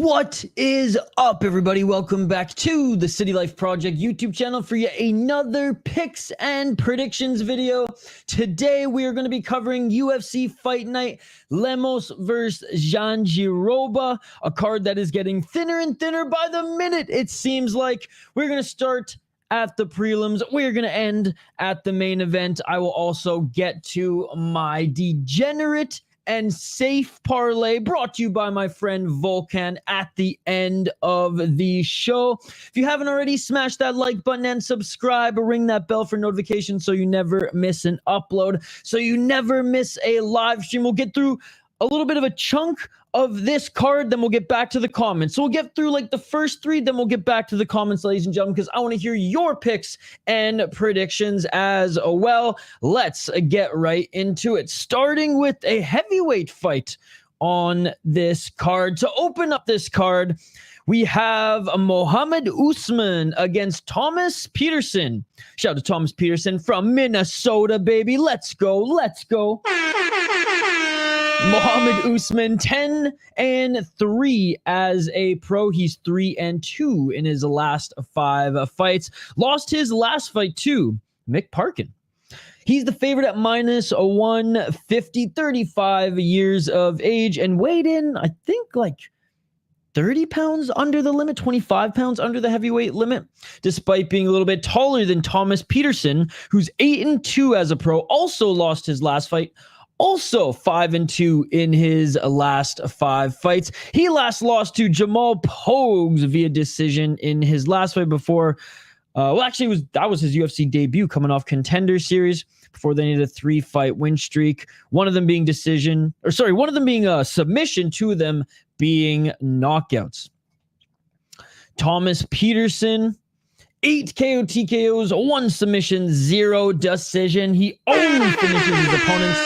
What is up, everybody? Welcome back to the City Life Project YouTube channel for yet another picks and predictions video. Today, we are going to be covering UFC Fight Night, Lemos versus Jandiroba, a card that is getting thinner and thinner by the minute, it seems like. We're going to start at the prelims. We're going to end at the main event. I will also get to my degenerate and safe parlay brought to you by my friend Volcan at the end of the show. If you haven't already, smash that like button and subscribe. Ring that bell for notifications so you never miss an upload, so you never miss a live stream. We'll get through a little bit of a chunk of this card, then we'll get back to the comments. So we'll get through like the first three, then we'll get back to the comments, ladies and gentlemen, because I want to hear your picks and predictions as well. Let's get right into it, starting with a heavyweight fight on this card. To open up this card, we have Mohammed Usman against Thomas Peterson. Shout out to Thomas Peterson from Minnesota, baby. Let's go. Let's go. Mohammed Usman, 10-3 as a pro. He's 3-2 in his last 5 fights. Lost his last fight to Mick Parkin. He's the favorite at minus 150, 35 years of age, and weighed in, I think, like 30 pounds under the limit, 25 pounds under the heavyweight limit, despite being a little bit taller than Thomas Peterson, who's 8-2 as a pro, also lost his last fight. Also 5-2 in his last 5 fights. He last lost to Jamal Pogues via decision in his last fight before. That was his UFC debut coming off Contender Series before they needed a 3-fight win streak. One of them being a submission, 2 of them being knockouts. Thomas Peterson, 8 KO TKOs, 1 submission, 0 decision. He only finishes his opponents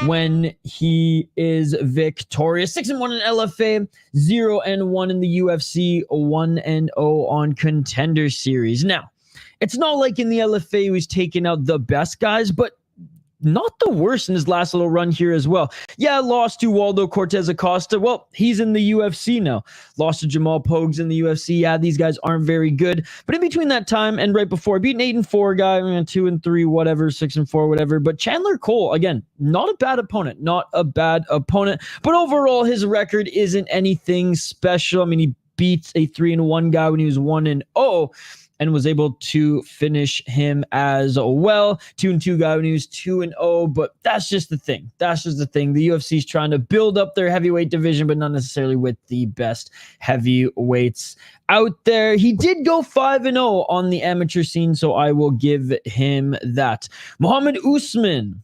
when he is victorious. 6-1 in LFA, 0-1 in the UFC, 1-0 on Contender Series. Now, it's not like in the LFA he was taking out the best guys, but not the worst in his last little run here as well. Yeah, lost to Waldo Cortez Acosta. Well, he's in the UFC now. Lost to Jamal Pogues in the UFC. Yeah, these guys aren't very good. But in between that time and right before, beat an 8-4 guy, 2-3, whatever, 6-4, whatever. But Chandler Cole, again, not a bad opponent. Not a bad opponent. But overall, his record isn't anything special. I mean, he beats a 3-1 guy when he was 1-0. And was able to finish him as well. 2-2 guy when he was 2-0, but that's just the thing. That's just the thing. The UFC is trying to build up their heavyweight division, but not necessarily with the best heavyweights out there. He did go 5-0 on the amateur scene, so I will give him that. Mohammed Usman,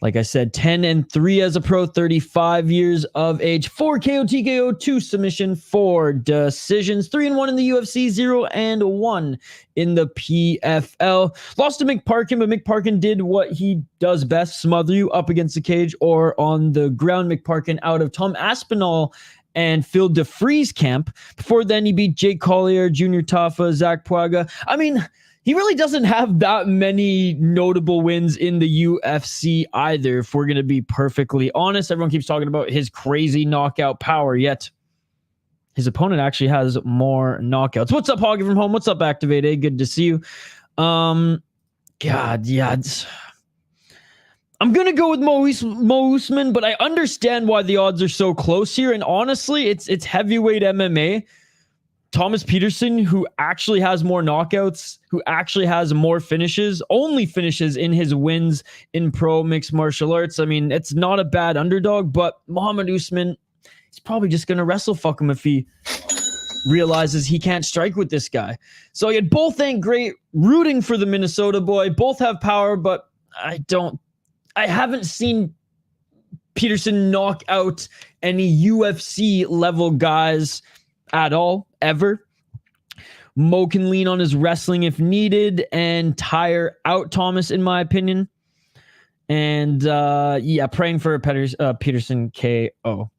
like I said, 10-3 as a pro, 35 years of age, 4 KO TKO, 2 submission, 4 decisions, 3-1 in the UFC, 0-1 in the PFL. Lost to Mick Parkin, but Mick Parkin did what he does best, smother you up against the cage or on the ground. Mick Parkin out of Tom Aspinall and Phil DeFreeze camp. Before then, he beat Jake Collier, Junior Tafa, Zach Puaga. I mean, he really doesn't have that many notable wins in the UFC either, if we're going to be perfectly honest. Everyone keeps talking about his crazy knockout power, yet his opponent actually has more knockouts. What's up, Hoggy from home? What's up, Activate A? Good to see you. God, yeah. I'm going to go with Mo Usman, but I understand why the odds are so close here. And honestly, it's heavyweight MMA. Thomas Peterson, who actually has more knockouts, who actually has more finishes, only finishes in his wins in pro mixed martial arts. I mean, it's not a bad underdog, but Mohammed Usman, he's probably just going to wrestle fuck him if he realizes he can't strike with this guy. So again, both ain't great. Rooting for the Minnesota boy. Both have power, but I haven't seen Peterson knock out any UFC level guys at all, ever. Mo can lean on his wrestling if needed and tire out Thomas, in my opinion. And yeah, praying for a Peterson KO.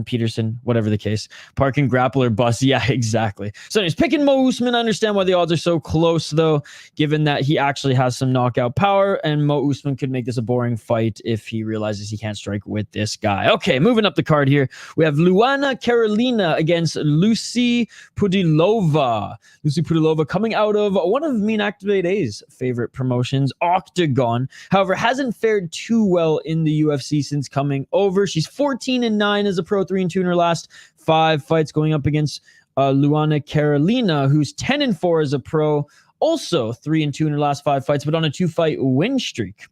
Peterson, whatever the case. Parkin, grappler, bust. Yeah, exactly. So anyways, picking Mo Usman. I understand why the odds are so close, though, given that he actually has some knockout power, and Mo Usman could make this a boring fight if he realizes he can't strike with this guy. Okay, moving up the card here. We have Luana Carolina against Lucy Pudilova. Lucy Pudilova coming out of one of Mean Activate A's favorite promotions, Octagon. However, hasn't fared too well in the UFC since coming over. She's 14-9 as a pro, 3-2 in her last 5 fights, going up against Luana Carolina, who's 10-4 as a pro, also 3-2 in her last 5 fights, but on a 2-fight win streak.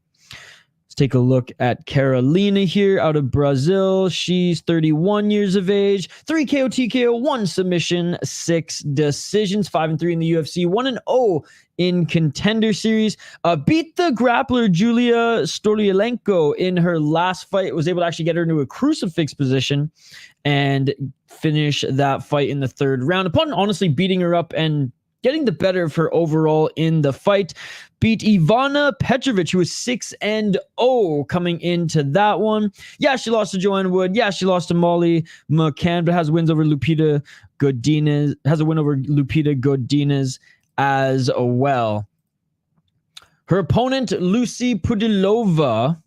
Let's take a look at Carolina here out of Brazil. She's 31 years of age, 3 KO, TKO, 1 submission, 6 decisions, 5-3 in the UFC, 1-0 in Contender Series. Beat the grappler Julia Stolialenko in her last fight. Was able to actually get her into a crucifix position and finish that fight in the 3rd round. Upon honestly beating her up and getting the better of her overall in the fight. Beat Ivana Petrovic, who was 6-0 coming into that one. Yeah, she lost to Joanne Wood. Yeah, she lost to Molly McCann, but has wins over Lupita Godinez. Has a win over Lupita Godinez as well. Her opponent, Lucy Pudilova,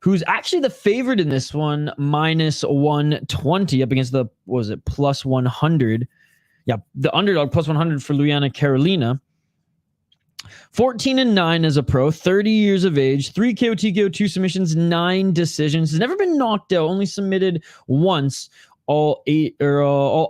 who's actually the favorite in this one, minus 120 up against the, what was it, plus 100. Yeah, the underdog, plus 100 for Luana Carolina. 14-9 as a pro, 30 years of age, 3 KO, TKO, 2 submissions, 9 decisions. Has never been knocked out, only submitted once. All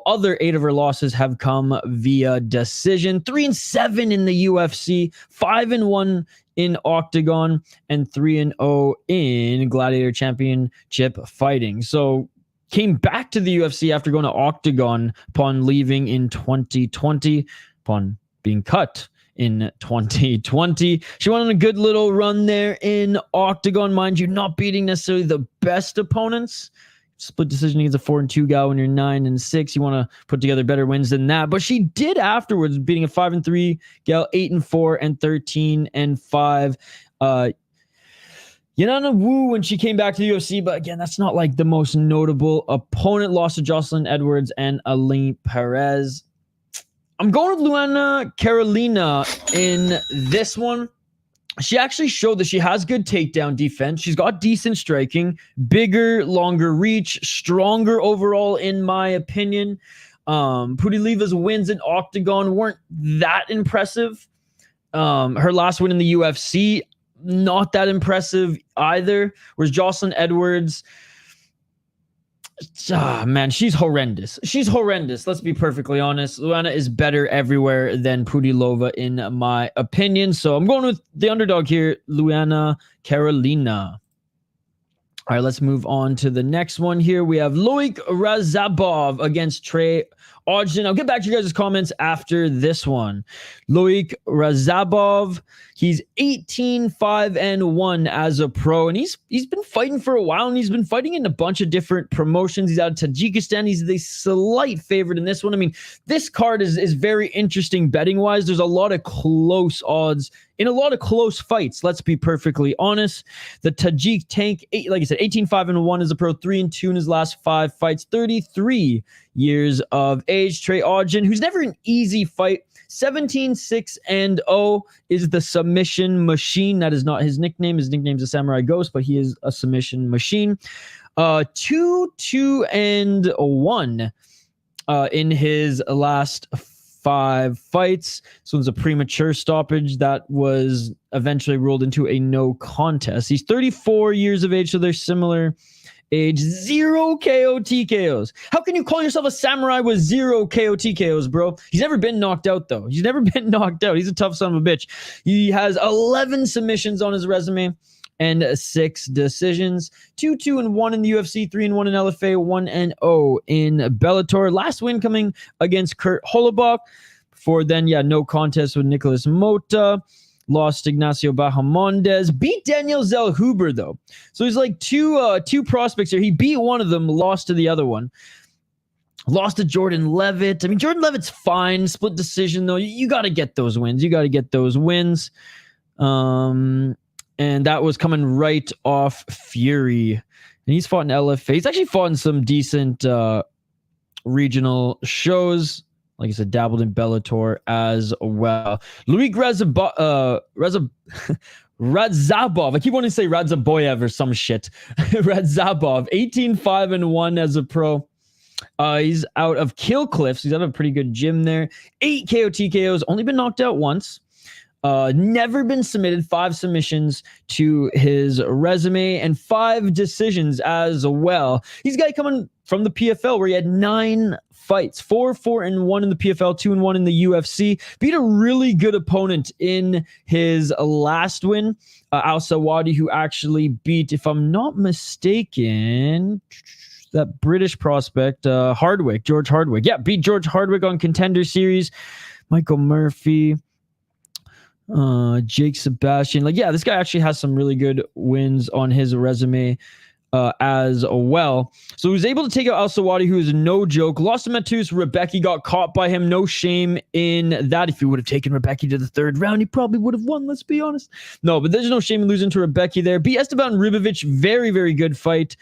other 8 of her losses have come via decision. 3-7 in the UFC, 5-1 in Octagon, and 3-0 in Gladiator Championship fighting. So came back to the UFC after going to Octagon upon leaving in 2020, upon being cut in 2020. She went on a good little run there in Octagon, mind you, not beating necessarily the best opponents. Split decision against a 4-2 guy when you're 9-6. You want to put together better wins than that. But she did afterwards, beating a 5-3 gal, 8-4 and 13-5. Yanana Wu when she came back to the UFC, but again, that's not like the most notable opponent. Lost to Jocelyn Edwards and Aline Perez. I'm going with Luana Carolina in this one. She actually showed that she has good takedown defense. She's got decent striking, bigger, longer reach, stronger overall, in my opinion. Pudileva's wins in Octagon weren't that impressive. Her last win in the UFC, not that impressive either. Whereas Jocelyn Edwards, man, she's horrendous. She's horrendous. Let's be perfectly honest. Luana is better everywhere than Pudilova, in my opinion. So I'm going with the underdog here, Luana Carolina. All right, let's move on to the next one here. We have Loic Razabov against Trey Ogden. I'll get back to you guys' comments after this one. Loic Razabov, he's 18-5-1 as a pro, and he's been fighting for a while, and he's been fighting in a bunch of different promotions. He's out of Tajikistan. He's the slight favorite in this one. I mean, this card is very interesting betting-wise. There's a lot of close odds in a lot of close fights. Let's be perfectly honest. The Tajik tank, like I said, 18-5-1 as a pro, 3-2 in his last 5 fights, 33 years of age. Trey Ogden, who's never an easy fight, 17-6-0 is the submission machine. That is not his nickname. His nickname's a Samurai Ghost, but he is a submission machine. 2-2-1 in his last 5 fights. So it was a premature stoppage that was eventually ruled into a no contest. He's 34 years of age, so they're similar age. 0 KO TKOs. How can you call yourself a samurai with 0 KO TKOs, bro? He's never been knocked out, though. He's never been knocked out. He's a tough son of a bitch. He has 11 submissions on his resume and 6 decisions. 2-2-1 in the UFC, 3-1 in LFA, 1-0 in Bellator. Last win coming against Kurt Holobaugh. Before then, no contest with Nicholas Mota. Lost Ignacio Bahamondes. Beat Daniel Zellhuber, though. So he's like two prospects here. He beat one of them, lost to the other one. Lost to Jordan Levitt. I mean, Jordan Levitt's fine. Split decision, though. You got to get those wins. And that was coming right off Fury. And he's fought in LFA. He's actually fought in some decent regional shows. Like I said, dabbled in Bellator as well. Louis Radzabov. I keep wanting to say Radzaboyev or some shit. Radzabov, 18-5-1 as a pro. He's out of Kill Cliffs. He's out of a pretty good gym there. 8 KO TKOs. Only been knocked out once. Never been submitted. 5 submissions to his resume and 5 decisions as well. He's a guy coming from the PFL where he had 9 fights, 4-4-1 in the PFL, 2-1 in the UFC. Beat a really good opponent in his last win, Al Sawadi, who actually beat, if I'm not mistaken, that British prospect, Hardwick, George Hardwick. Yeah, beat George Hardwick on Contender Series. Michael Murphy. Jake Sebastian. Like, yeah, this guy actually has some really good wins on his resume as well. So he was able to take out Al Sawadi, who is no joke. Lost to Matus. Rebecca got caught by him. No shame in that. If he would have taken Rebecca to the 3rd round, he probably would have won, let's be honest. No, but there's no shame in losing to Rebecca there. Beat Esteban Ribovic. Very, very good fight.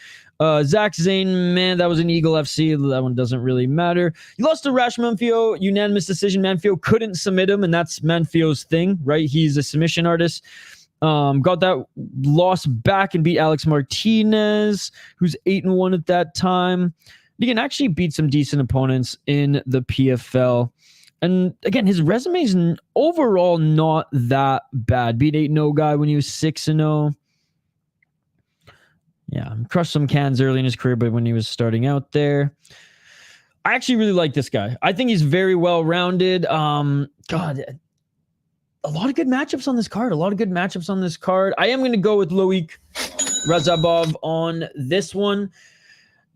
Zach Zane, man, that was an Eagle FC. That one doesn't really matter. He lost to Rash Manfio, unanimous decision. Manfio couldn't submit him, and that's Manfio's thing, right? He's a submission artist. Got that loss back and beat Alex Martinez, who's 8-1 at that time. He can actually beat some decent opponents in the PFL. And again, his resume is overall not that bad. Beat 8-0 guy when he was 6-0. Yeah, crushed some cans early in his career, but when he was starting out there. I actually really like this guy. I think he's very well-rounded. God, a lot of good matchups on this card. I am going to go with Loic Radzhabov on this one.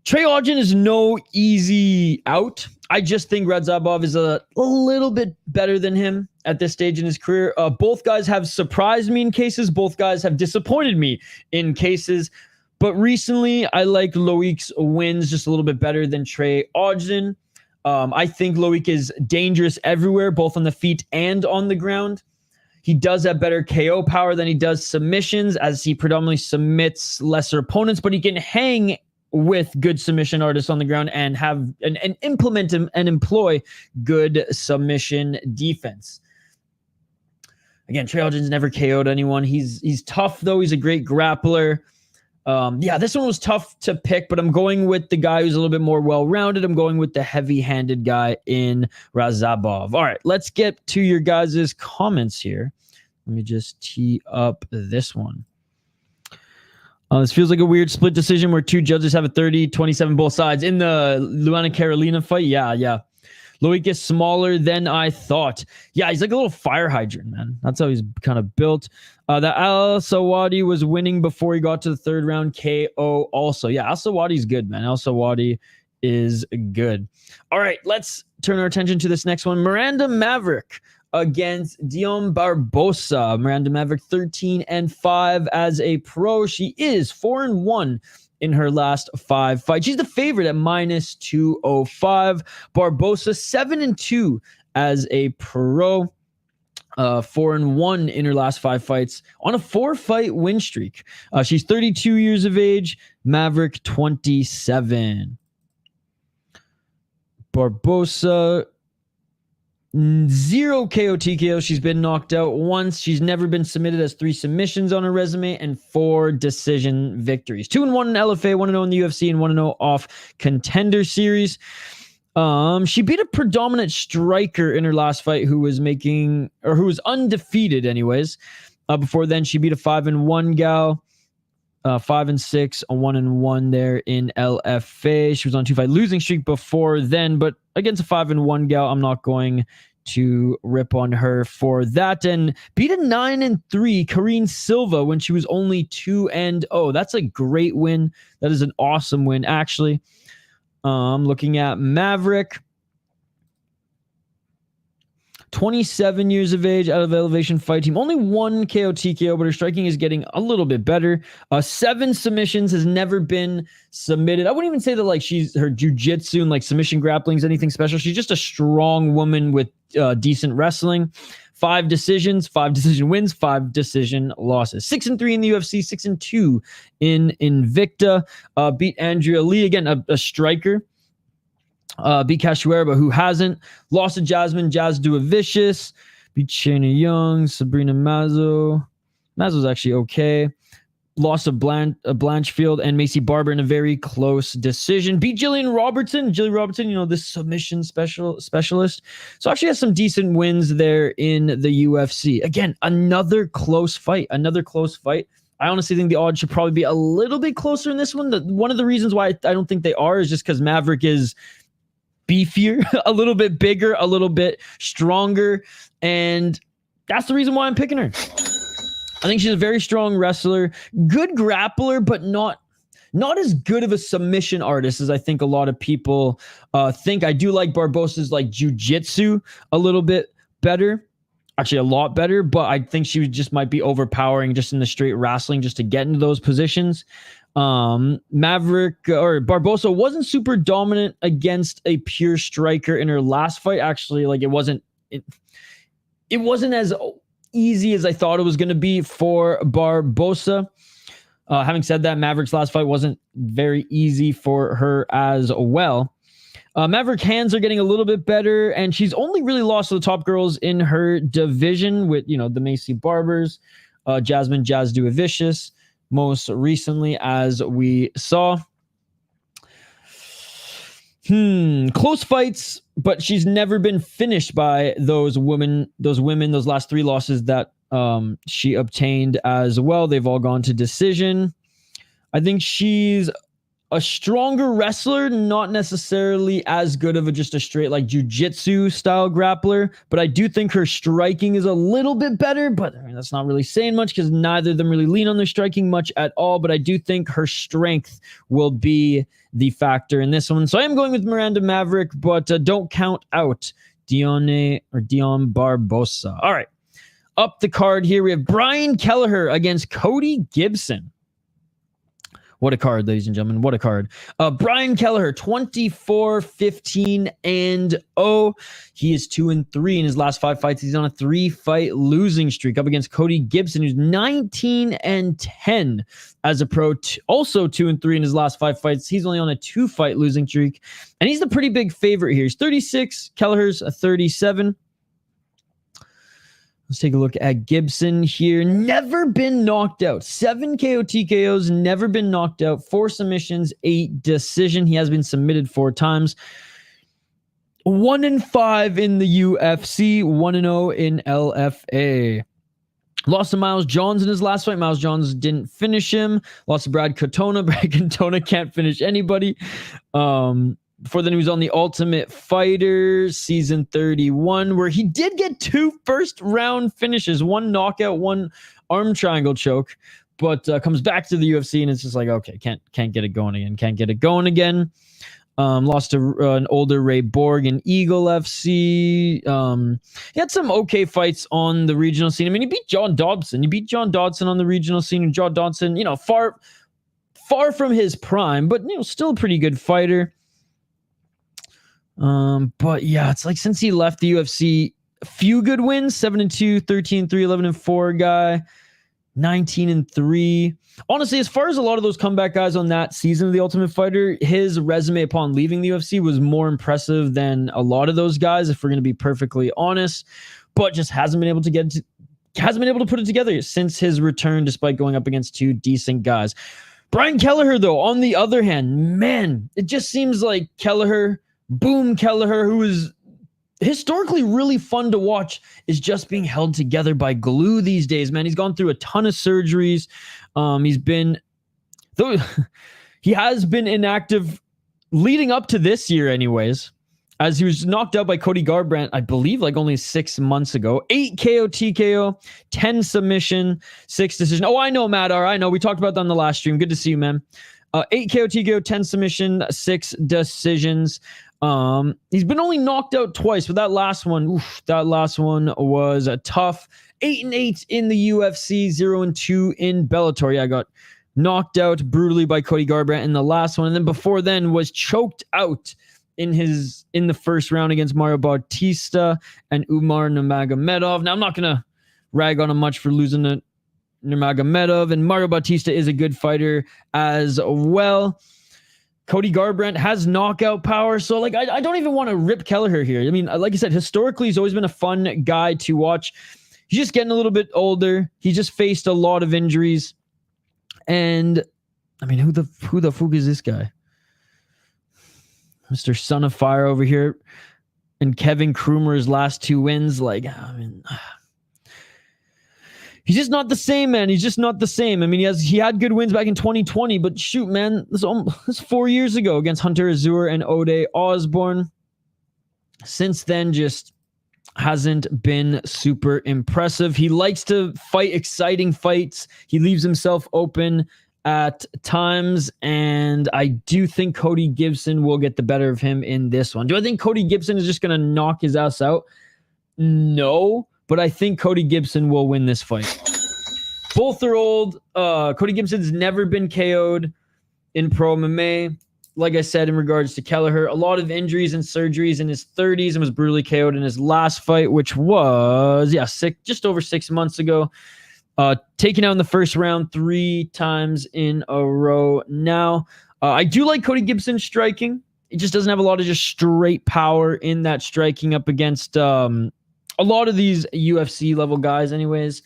Trey Ogden is no easy out. I just think Radzhabov is a little bit better than him at this stage in his career. Both guys have surprised me in cases. Both guys have disappointed me in cases. But recently, I like Loic's wins just a little bit better than Trey Ogden. I think Loic is dangerous everywhere, both on the feet and on the ground. He does have better KO power than he does submissions, as he predominantly submits lesser opponents, but he can hang with good submission artists on the ground and have and implement and employ good submission defense. Again, Trey Ogden's never KO'd anyone. He's tough, though. He's a great grappler. Yeah, this one was tough to pick, but I'm going with the guy who's a little bit more well-rounded. I'm going with the heavy-handed guy in Radzhabov. All right, let's get to your guys' comments here. Let me just tee up this one. This feels like a weird split decision where 2 judges have a 30-27 both sides. In the Luana Carolina fight, yeah. Loic is smaller than I thought. Yeah, he's like a little fire hydrant, man. That's how he's kind of built. That Al Sawadi was winning before he got to the 3rd round KO also. Yeah, Al Sawadi's good, man. Al Sawadi is good. All right, let's turn our attention to this next one. Miranda Maverick against Dione Barbosa. Miranda Maverick 13-5 as a pro. She is 4-1 in her last 5 fights. She's the favorite at -205. Barbosa 7-2 as a pro. 4-1 in her last 5 fights on a 4-fight win streak. She's 32 years of age. Maverick 27. Barbosa 0 KO TKO. She's been knocked out once. She's never been submitted, as 3 submissions on her resume and 4 decision victories. 2-1 in LFA, 1-0 in the UFC, and 1-0 off Contender Series. She beat a predominant striker in her last fight who was undefeated anyways. Before then, she beat a 5-1 gal. 5-6, a 1-1 there in LFA. She was on 2-fight losing streak before then, but against a 5-1 gal, I'm not going to rip on her for that. And beat a 9-3 Karine Silva when she was only 2-0. That's a great win. That is an awesome win, actually. Looking at Maverick. 27 years of age, out of Elevation Fight Team. Only one KO TKO, but her striking is getting a little bit better. 7 submissions, has never been submitted. I wouldn't even say that like her jiu-jitsu and like submission grappling is anything special. She's just a strong woman with decent wrestling. 5 decisions, 5 decision wins, 5 decision losses. 6-3 in the UFC, 6-2 in Invicta. Beat Andrea Lee, again, a striker. Beat Kruschewsky, who hasn't. Lost to Jasmine Jasduavicius. Beat Shayna Young, Sabrina Mazzo. Mazzo's actually okay. Lost to Blanchfield and Macy Barber in a very close decision. Beat Jillian Robertson. Jillian Robertson, you know, this submission specialist. So actually has some decent wins there in the UFC. Again, another close fight. I honestly think the odds should probably be a little bit closer in this one. One of the reasons why I don't think they are is just because Maverick is beefier, a little bit bigger, a little bit stronger. And that's the reason why I'm picking her. I think she's a very strong wrestler, good grappler, but not as good of a submission artist as I think a lot of people think. I do like Barbosa's like jiu-jitsu a little bit better. Actually, a lot better, but I think she just might be overpowering just in the straight wrestling just to get into those positions. Maverick or Barbosa wasn't super dominant against a pure striker in her last fight. Actually, like it wasn't as easy as I thought it was going to be for Barbosa. Having said that, Maverick's last fight wasn't very easy for her as well. Maverick hands are getting a little bit better, and she's only really lost to the top girls in her division with, you know, the Macy Barbers, Jasmine Jasduavicius, most recently, as we saw. Close fights, but she's never been finished by those last 3 losses that she obtained as well. They've all gone to decision. I think she's a stronger wrestler, not necessarily as good of just a straight like jiu-jitsu style grappler, but I do think her striking is a little bit better, but I mean, that's not really saying much because neither of them really lean on their striking much at all, but I do think her strength will be the factor in this one. So I am going with Miranda Maverick, but don't count out Dione Barbosa. All right. Up the card here, we have Brian Kelleher against Cody Gibson. What a card, ladies and gentlemen. What a card. Brian Kelleher, 24-15-0. He is 2-3 in his last 5 fights. He's on a 3-fight losing streak up against Cody Gibson, who's 19-10 as a pro. Also 2-3 in his last 5 fights. He's only on a 2-fight losing streak. And he's the pretty big favorite here. He's 36. Kelleher's a 37. Let's take a look at Gibson here. Never been knocked out. 7 KO TKOs, never been knocked out. 4 submissions, 8 decision. He has been submitted 4 times. 1-5 in the UFC, 1-0 in LFA. Lost to Miles Johns in his last fight. Miles Johns didn't finish him. Lost to Brad Katona. Brad Katona can't finish anybody. Before then, he was on the Ultimate Fighter season 31, where he did get 2 first-round finishes, 1 knockout, 1 arm triangle choke, but comes back to the UFC, and it's just like, okay, can't get it going again. Lost to an older Ray Borg in Eagle FC. He had some okay fights on the regional scene. I mean, he beat John Dodson. On the regional scene. And John Dodson, you know, far from his prime, but, you know, still a pretty good fighter. But yeah, it's like since he left the UFC, a few good wins, 7-2, 13-3, 11-4 guy, 19-3. Honestly, as far as a lot of those comeback guys on that season of The Ultimate Fighter, his resume upon leaving the UFC was more impressive than a lot of those guys, if we're going to be perfectly honest, but just hasn't been able to put it together since his return, despite going up against 2 decent guys. Brian Kelleher, though, on the other hand, man, it just seems like Kelleher, who is historically really fun to watch, is just being held together by glue these days, man. He's gone through a ton of surgeries. He has been inactive leading up to this year anyways, as he was knocked out by Cody Garbrandt, I believe, like only 6 months ago. 8 KO TKO, 10 submission, 6 decision. Oh, I know, Matt. I know. We talked about that on the last stream. Good to see you, man. 8 KO TKO, 10 submission, 6 decisions. He's been only knocked out twice, but that last one was tough. 8-8 in the UFC, 0-2 in Bellator. Yeah, I got knocked out brutally by Cody Garbrandt in the last one, and then before then was choked out in the first round against Mario Bautista and Umar Nurmagomedov. Now I'm not gonna rag on him much for losing to Nurmagomedov, and Mario Bautista is a good fighter as well. Cody Garbrandt has knockout power, so like I don't even want to rip Kelleher here. I mean, like I said, historically he's always been a fun guy to watch. He's just getting a little bit older. He just faced a lot of injuries, and I mean, who the fuck is this guy? Mr. Son of Fire over here, and Kevin Krumer's last 2 wins. Like, I mean, he's just not the same, man. He's just not the same. I mean, he had good wins back in 2020, but shoot, man, this is 4 years ago against Hunter Azure and Ode Osborne. Since then, just hasn't been super impressive. He likes to fight exciting fights. He leaves himself open at times, and I do think Cody Gibson will get the better of him in this one. Do I think Cody Gibson is just going to knock his ass out? No. But I think Cody Gibson will win this fight. Both are old. Cody Gibson's never been KO'd in pro MMA. Like I said, in regards to Kelleher, a lot of injuries and surgeries in his 30s, and was brutally KO'd in his last fight, which was, just over 6 months ago. Taken out in the first round 3 times in a row now. I do like Cody Gibson striking. He just doesn't have a lot of just straight power in that striking up against a lot of these UFC level guys anyways.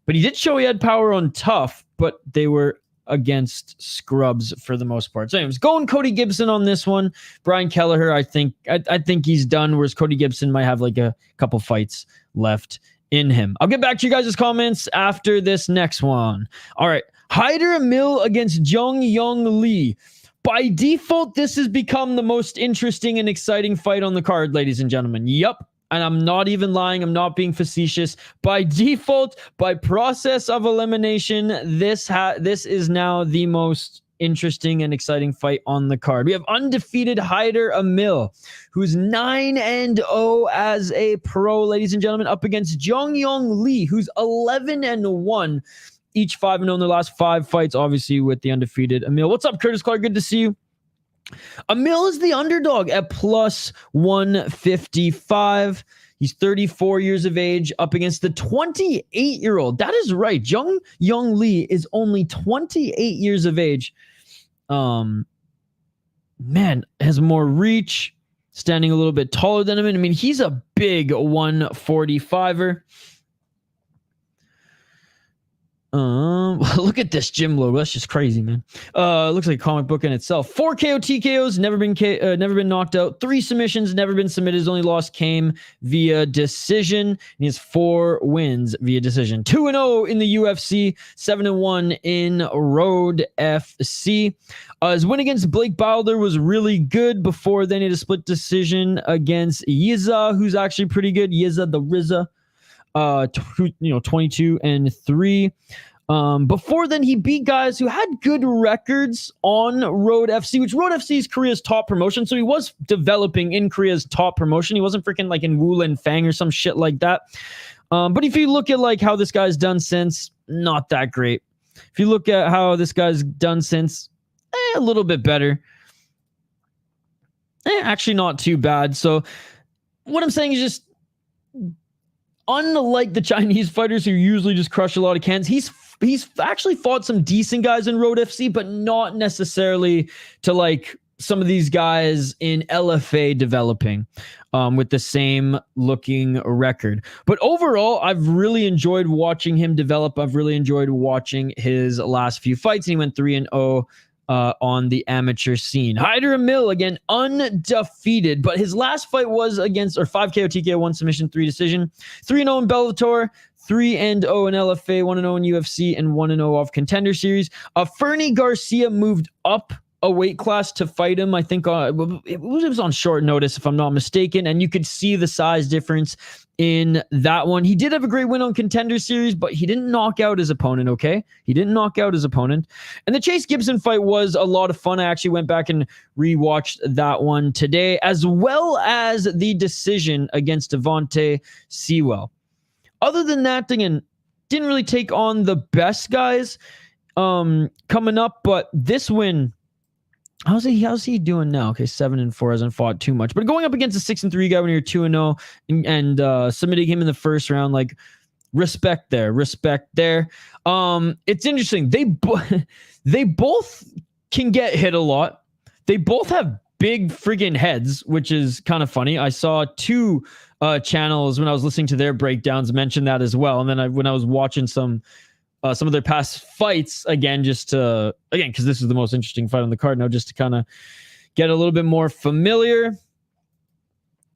But he did show he had power on tough, but they were against scrubs for the most part. So anyways, going Cody Gibson on this one. Brian Kelleher, I think he's done, whereas Cody Gibson might have like a couple fights left in him. I'll get back to you guys' comments after this next one. All right. Hyder Amil against Yong Lee. By default, this has become the most interesting and exciting fight on the card, ladies and gentlemen. Yup. And I'm not even lying. I'm not being facetious. By default, by process of elimination, this is now the most interesting and exciting fight on the card. We have undefeated Hyder Amil, who's 9-0 as a pro, ladies and gentlemen, up against Yong Lee, who's 11-1, each 5-0 in their last 5 fights, obviously with the undefeated Amil. What's up, Curtis Clark? Good to see you. Amil is the underdog at plus 155. He's 34 years of age up against the 28-year-old. That is right. Yong Lee is only 28 years of age. Man, has more reach, standing a little bit taller than him. And I mean, he's a big 145er. Look at this gym logo. That's just crazy, man. Looks like a comic book in itself. 4 KO TKOs, never been knocked out. 3 submissions, never been submitted. His only loss came via decision. And he has 4 wins via decision. 2-0 in the UFC, 7-1 in Road FC. His win against Blake Wilder was really good. Before then, he had a split decision against Yiza, who's actually pretty good. Yiza the RZA. 22-3. Before then, he beat guys who had good records on Road FC, which Road FC is Korea's top promotion. So he was developing in Korea's top promotion. He wasn't freaking like in Woolen Fang or some shit like that. But if you look at like how this guy's done since, not that great. If you look at how this guy's done since, a little bit better. Actually not too bad. So what I'm saying is just, unlike the Chinese fighters who usually just crush a lot of cans, he's actually fought some decent guys in Road FC, but not necessarily to like some of these guys in LFA developing with the same looking record. But overall, I've really enjoyed watching him develop. I've really enjoyed watching his last few fights. And he went 3-0 on the amateur scene. Hyder Amil, again, undefeated, but his last fight was against, 5 KO TKO, 1 submission, 3 decision. 3-0 in Bellator, 3-0 in LFA, 1-0 in UFC, and 1-0 off Contender Series. Fernie Garcia moved up a weight class to fight him. I think it was on short notice, if I'm not mistaken, and you could see the size difference in that one. He did have a great win on Contender Series, but he didn't knock out his opponent, okay? He didn't knock out his opponent. And the Chase Gibson fight was a lot of fun. I actually went back and rewatched that one today, as well as the decision against Devontae Sewell. Other than that, again, didn't really take on the best guys coming up, but this win, how's he doing now? Okay, 7-4, hasn't fought too much, but going up against a 6-3 guy when you're 2-0 and submitting him in the first round, like, respect there. It's interesting. They both can get hit a lot. They both have big friggin' heads, which is kind of funny. I saw two channels when I was listening to their breakdowns mention that as well, and then when I was watching some of their past fights again, because this is the most interesting fight on the card now, just to kind of get a little bit more familiar.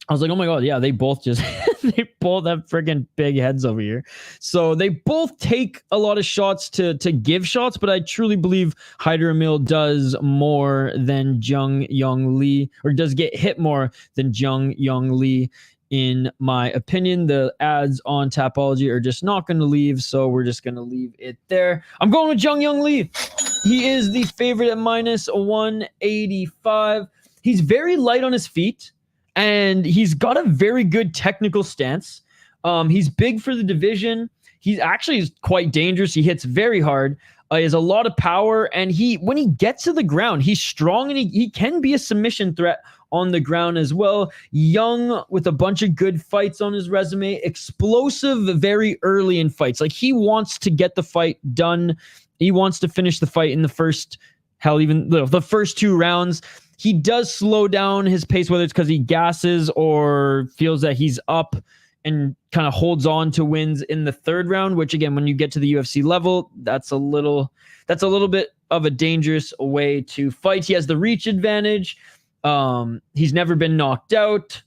I was like, oh my God, yeah, they both have friggin' big heads over here. So they both take a lot of shots to give shots, but I truly believe Hyder Amil does more than Yong Lee, or does get hit more than Yong Lee. In my opinion, the ads on Tapology are just not going to leave, so we're just going to leave it there. I'm going with Yong Lee. He is the favorite at minus 185. He's very light on his feet, and he's got a very good technical stance. He's big for the division. He's actually quite dangerous. He hits very hard. He has a lot of power, and when he gets to the ground, he's strong, and he can be a submission threat on the ground as well. Young with a bunch of good fights on his resume. Explosive very early in fights. Like, he wants to get the fight done. He wants to finish the fight in the first, even the first 2 rounds. He does slow down his pace, whether it's because he gasses or feels that he's up and kind of holds on to wins in the 3rd round, which, again, when you get to the UFC level, that's a little bit of a dangerous way to fight. He has the reach advantage. He's never been knocked out.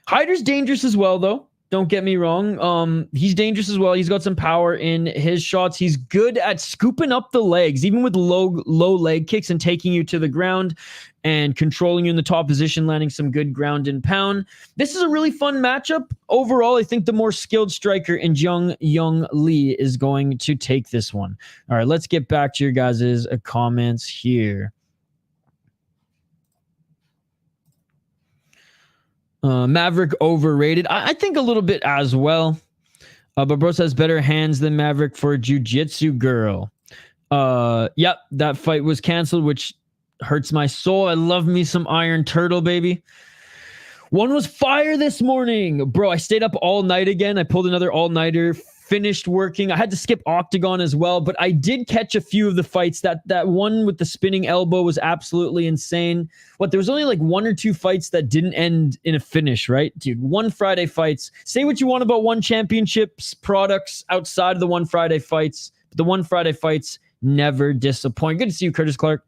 Hyder's dangerous as well, though. Don't get me wrong. He's dangerous as well. He's got some power in his shots. He's good at scooping up the legs, even with low leg kicks, and taking you to the ground and controlling you in the top position, landing some good ground and pound. This is a really fun matchup. Overall, I think the more skilled striker in Yong Lee is going to take this one. All right, let's get back to your guys' comments here. Maverick overrated. I think a little bit as well. But bro says better hands than Maverick for jiu-jitsu girl. Yep, that fight was canceled, which hurts my soul. I love me some Iron Turtle, baby. One was fire this morning. Bro, I stayed up all night again. I pulled another all-nighter, finished working. I had to skip Octagon as well, but I did catch a few of the fights. That one with the spinning elbow was absolutely insane. There was only like 1 or 2 fights that didn't end in a finish, right? Dude, One Friday fights. Say what you want about One Championships products outside of the One Friday fights, but the One Friday fights never disappoint. Good to see you, Curtis Clark.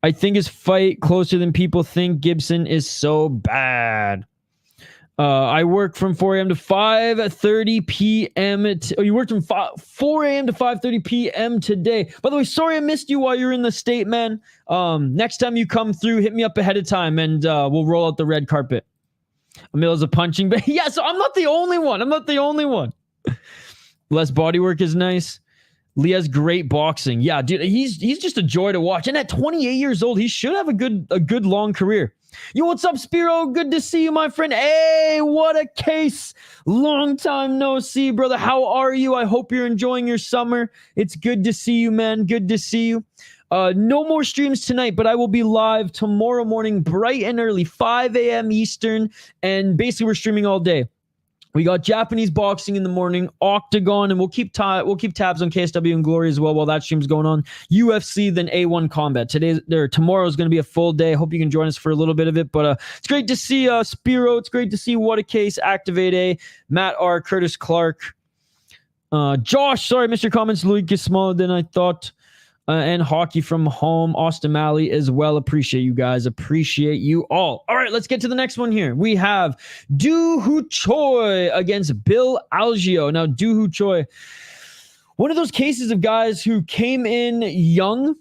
I think his fight closer than people think. Gibson is so bad. I work from 4 a.m. to 5:30 p.m. You worked from 4 a.m. to 5:30 p.m. today. By the way, sorry I missed you while you're in the state, man. Next time you come through, hit me up ahead of time, and we'll roll out the red carpet. Amil is a punching bag. Yeah, so I'm not the only one. Less bodywork is nice. Lee has great boxing. Yeah, dude, he's just a joy to watch. And at 28 years old, he should have a good long career. Yo, what's up, Spiro? Good to see you, my friend. Hey, what a case. Long time no see, brother. How are you? I hope you're enjoying your summer. It's good to see you, man. Good to see you. No more streams tonight, but I will be live tomorrow morning, bright and early, 5 a.m. Eastern. And basically, we're streaming all day. We got Japanese boxing in the morning, Octagon, and we'll keep tabs on KSW and Glory as well while that stream's going on. UFC, then A1 Combat. Tomorrow is going to be a full day. Hope you can join us for a little bit of it. But it's great to see Spiro. It's great to see What a Case, Activate A, Matt R, Curtis Clark, Josh. Sorry, I missed your comments. Lucas smaller than I thought. And Hockey from Home, Austin Malley as well. Appreciate you guys. Appreciate you all. All right, let's get to the next one here. We have Choi against Bill Algeo. Now, Choi, one of those cases of guys who came in young,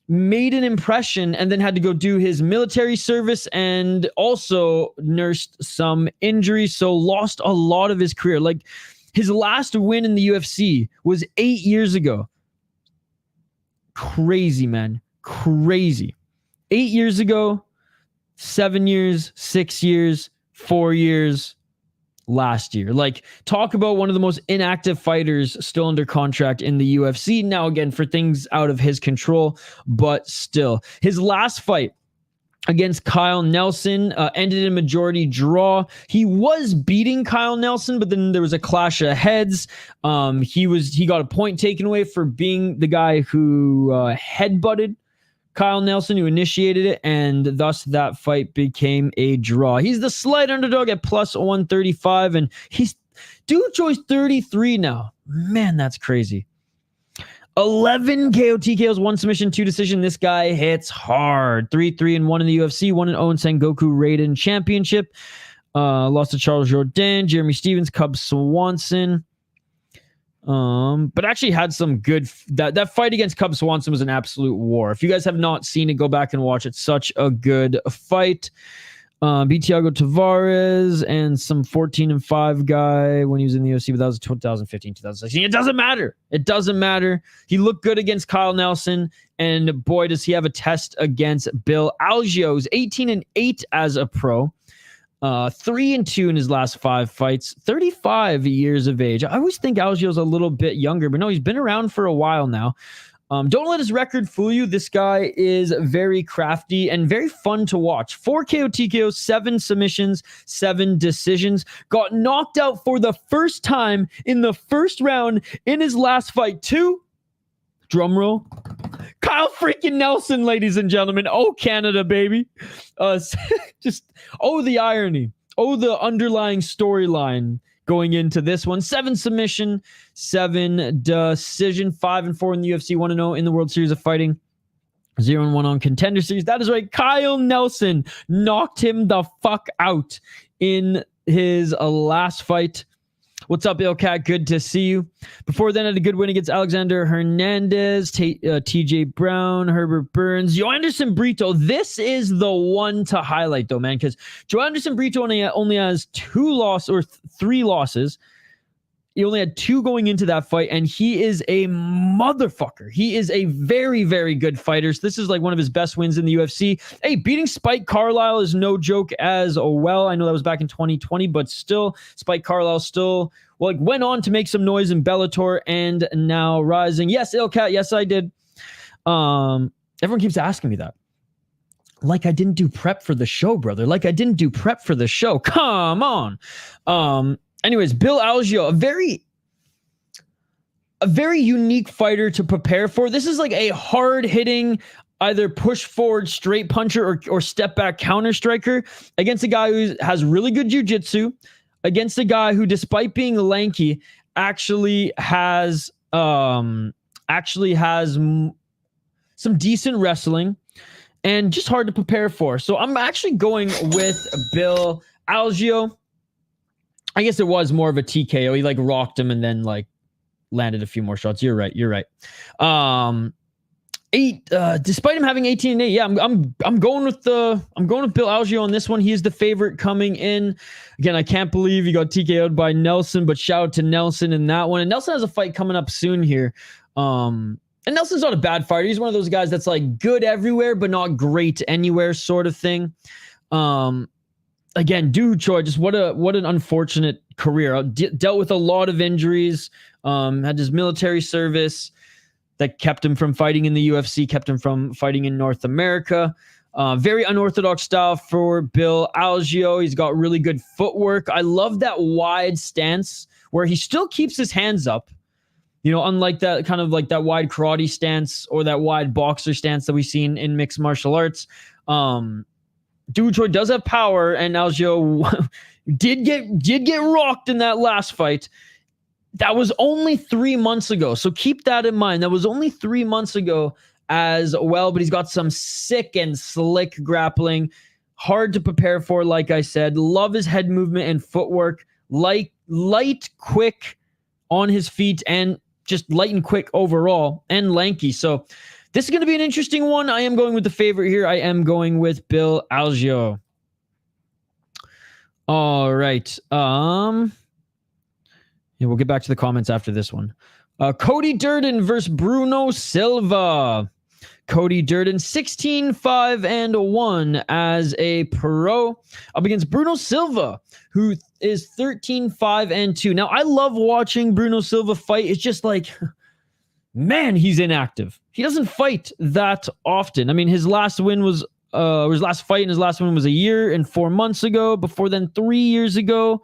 made an impression and then had to go do his military service and also nursed some injuries, so lost a lot of his career. Like, his last win in the UFC was 8 years ago. Crazy, man. Crazy. 8 years ago, 7 years, 6 years, 4 years, last year. Like, talk about one of the most inactive fighters still under contract in the UFC. Now, again, for things out of his control, but still. His last fight against Kyle Nelson ended in a majority draw. He was beating Kyle Nelson, but then there was a clash of heads. He got a point taken away for being the guy who headbutted Kyle Nelson, who initiated it, and thus that fight became a draw. He's the slight underdog at plus 135, and Choi's 33 now. Man, that's crazy. 11 KO TKOs, 1 submission, 2 decision. This guy hits hard. 3-3-1 in the UFC, 1-0 Sengoku Raiden Championship. Lost to Charles Jourdain, Jeremy Stevens, Cub Swanson. But actually had some good. That fight against Cub Swanson was an absolute war. If you guys have not seen it, go back and watch it. Such a good fight. Beat Thiago Tavares and some 14-5 guy when he was in the UFC, but that was 2015, 2016. It doesn't matter. It doesn't matter. He looked good against Kyle Nelson, and boy, does he have a test against Bill Algeo, who's 18-8 as a pro. 3-2 in his last 5 fights, 35 years of age. I always think Algeo's a little bit younger, but no, he's been around for a while now. Don't let his record fool you. This guy is very crafty and very fun to watch. 4 KO TKOs, 7 submissions, 7 decisions. Got knocked out for the first time in the first round in his last fight too. Drum roll. Kyle freaking Nelson, ladies and gentlemen. Oh, Canada, baby. Just, oh, the irony. Oh, the underlying storyline going into this one. 7 submission, 7 decision, 5-4 in the UFC, 1-0 in the World Series of Fighting, 0-1 on Contender Series. That is right. Kyle Nelson knocked him the fuck out in his last fight. What's up, Ilcat? Good to see you. Before then, had a good win against Alexander Hernandez, TJ Brown, Herbert Burns, Joanderson Brito. This is the one to highlight, though, man, because Joanderson Brito only has 3 losses. He only had 2 going into that fight, and he is a motherfucker. He is a very, very good fighter. So this is like one of his best wins in the UFC. Hey, beating Spike Carlisle is no joke as well. I know that was back in 2020, but still, Spike Carlisle still went on to make some noise in Bellator and now rising. Yes, Ilcat, yes, I did. Everyone keeps asking me that. Like I didn't do prep for the show, brother. Like I didn't do prep for the show. Come on. Anyways, Bill Algeo, a very unique fighter to prepare for. This is like a hard-hitting, either push forward straight puncher or step back counter striker against a guy who has really good jiu-jitsu, against a guy who, despite being lanky, actually has some decent wrestling and just hard to prepare for. So I'm actually going with Bill Algeo. I guess it was more of a TKO. He rocked him and then landed a few more shots. You're right. Despite him having 18-8, yeah, I'm going with Bill Algeo on this one. He is the favorite coming in. Again, I can't believe he got TKO'd by Nelson, but shout out to Nelson in that one. And Nelson has a fight coming up soon here. And Nelson's not a bad fighter. He's one of those guys that's good everywhere, but not great anywhere sort of thing. Again, dude, Choi, just what an unfortunate career. Dealt with a lot of injuries. Had his military service that kept him from fighting in the UFC, kept him from fighting in North America. Very unorthodox style for Bill Algeo. He's got really good footwork. I love that wide stance where he still keeps his hands up. Unlike that kind of that wide karate stance or that wide boxer stance that we've seen in mixed martial arts. Dude, Choi does have power, and Algeo did get rocked in that last fight. That was only 3 months ago, so keep that in mind. That was only 3 months ago as well, but he's got some sick and slick grappling. Hard to prepare for, like I said. Love his head movement and footwork. Light, quick on his feet, and just light and quick overall, and lanky. So This is going to be an interesting one. I am going with the favorite here. I am going with Bill Algeo. All right. Yeah, we'll get back to the comments after this one. Cody Durden versus Bruno Silva. Cody Durden, 16-5-1 as a pro, up against Bruno Silva, who is 13-5-2. Now, I love watching Bruno Silva fight. It's just like, man, he's inactive. He doesn't fight that often. I mean, his last win was, his last fight and his last win was a year and 4 months ago. Before then, 3 years ago.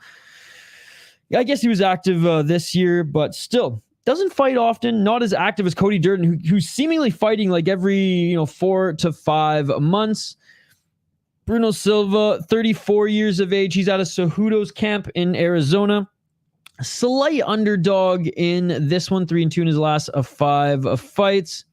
Yeah, I guess he was active this year, but still. Doesn't fight often, not as active as Cody Durden, who's seemingly fighting like every 4 to 5 months. Bruno Silva, 34 years of age. He's out of Cejudo's camp in Arizona. Slight underdog in this one, 3-2 in his last 5 fights.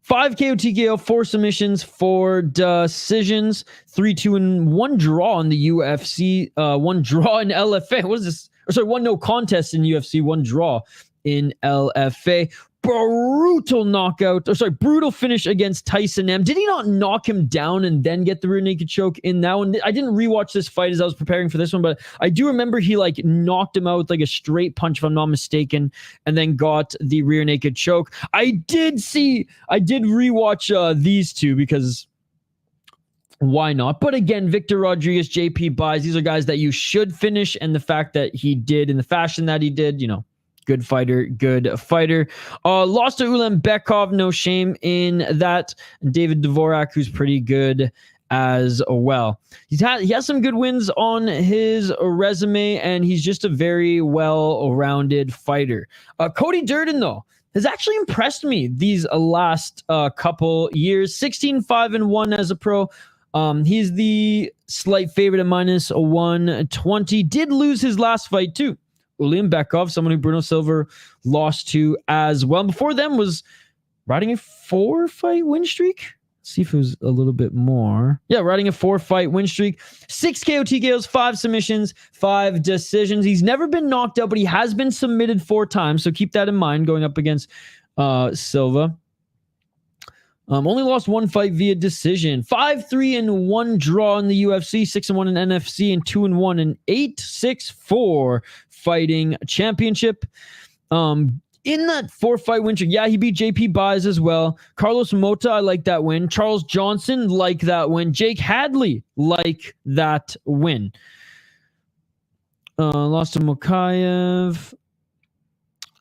5 KO TKO, 4 submissions, 4 decisions, 3-2 and 1 draw in the UFC, 1 draw in LFA. What is this? Or sorry, 1 no contest in UFC, 1 draw in LFA. Brutal knockout. Or sorry, brutal finish against Tyson M. Did he not knock him down and then get the rear naked choke in that one? I didn't rewatch this fight as I was preparing for this one, but I do remember he like knocked him out with like a straight punch, if I'm not mistaken, and then got the rear naked choke. I did rewatch these two because why not? But again, Victor Rodriguez, JP Buys, these are guys that you should finish. And the fact that he did in the fashion that he did, good fighter, good fighter. Lost to Ulanbekov, no shame in that. David Dvorak, who's pretty good as well. He has some good wins on his resume, and he's just a very well-rounded fighter. Cody Durden, though, has actually impressed me these last couple years. 16-5-1 as a pro. He's the slight favorite at -120. Did lose his last fight too. Ulanbekov, someone who Bruno Silva lost to as well. Before them was riding a 4-fight win streak. Let's see if it was a little bit more. Yeah, riding a 4-fight win streak. 6 KO TKOs, 5 submissions, 5 decisions. He's never been knocked out, but he has been submitted 4 times. So keep that in mind going up against Silva. Only lost 1 fight via decision. 5-3 and 1 draw in the UFC, 6-1 in NFC, and 2-1 in 8-6-4 fighting championship. In that 4-fight win streak, yeah, he beat JP Buys as well. Carlos Mota, I like that win. Charles Johnson, like that win. Jake Hadley, like that win. Lost to Mokaev.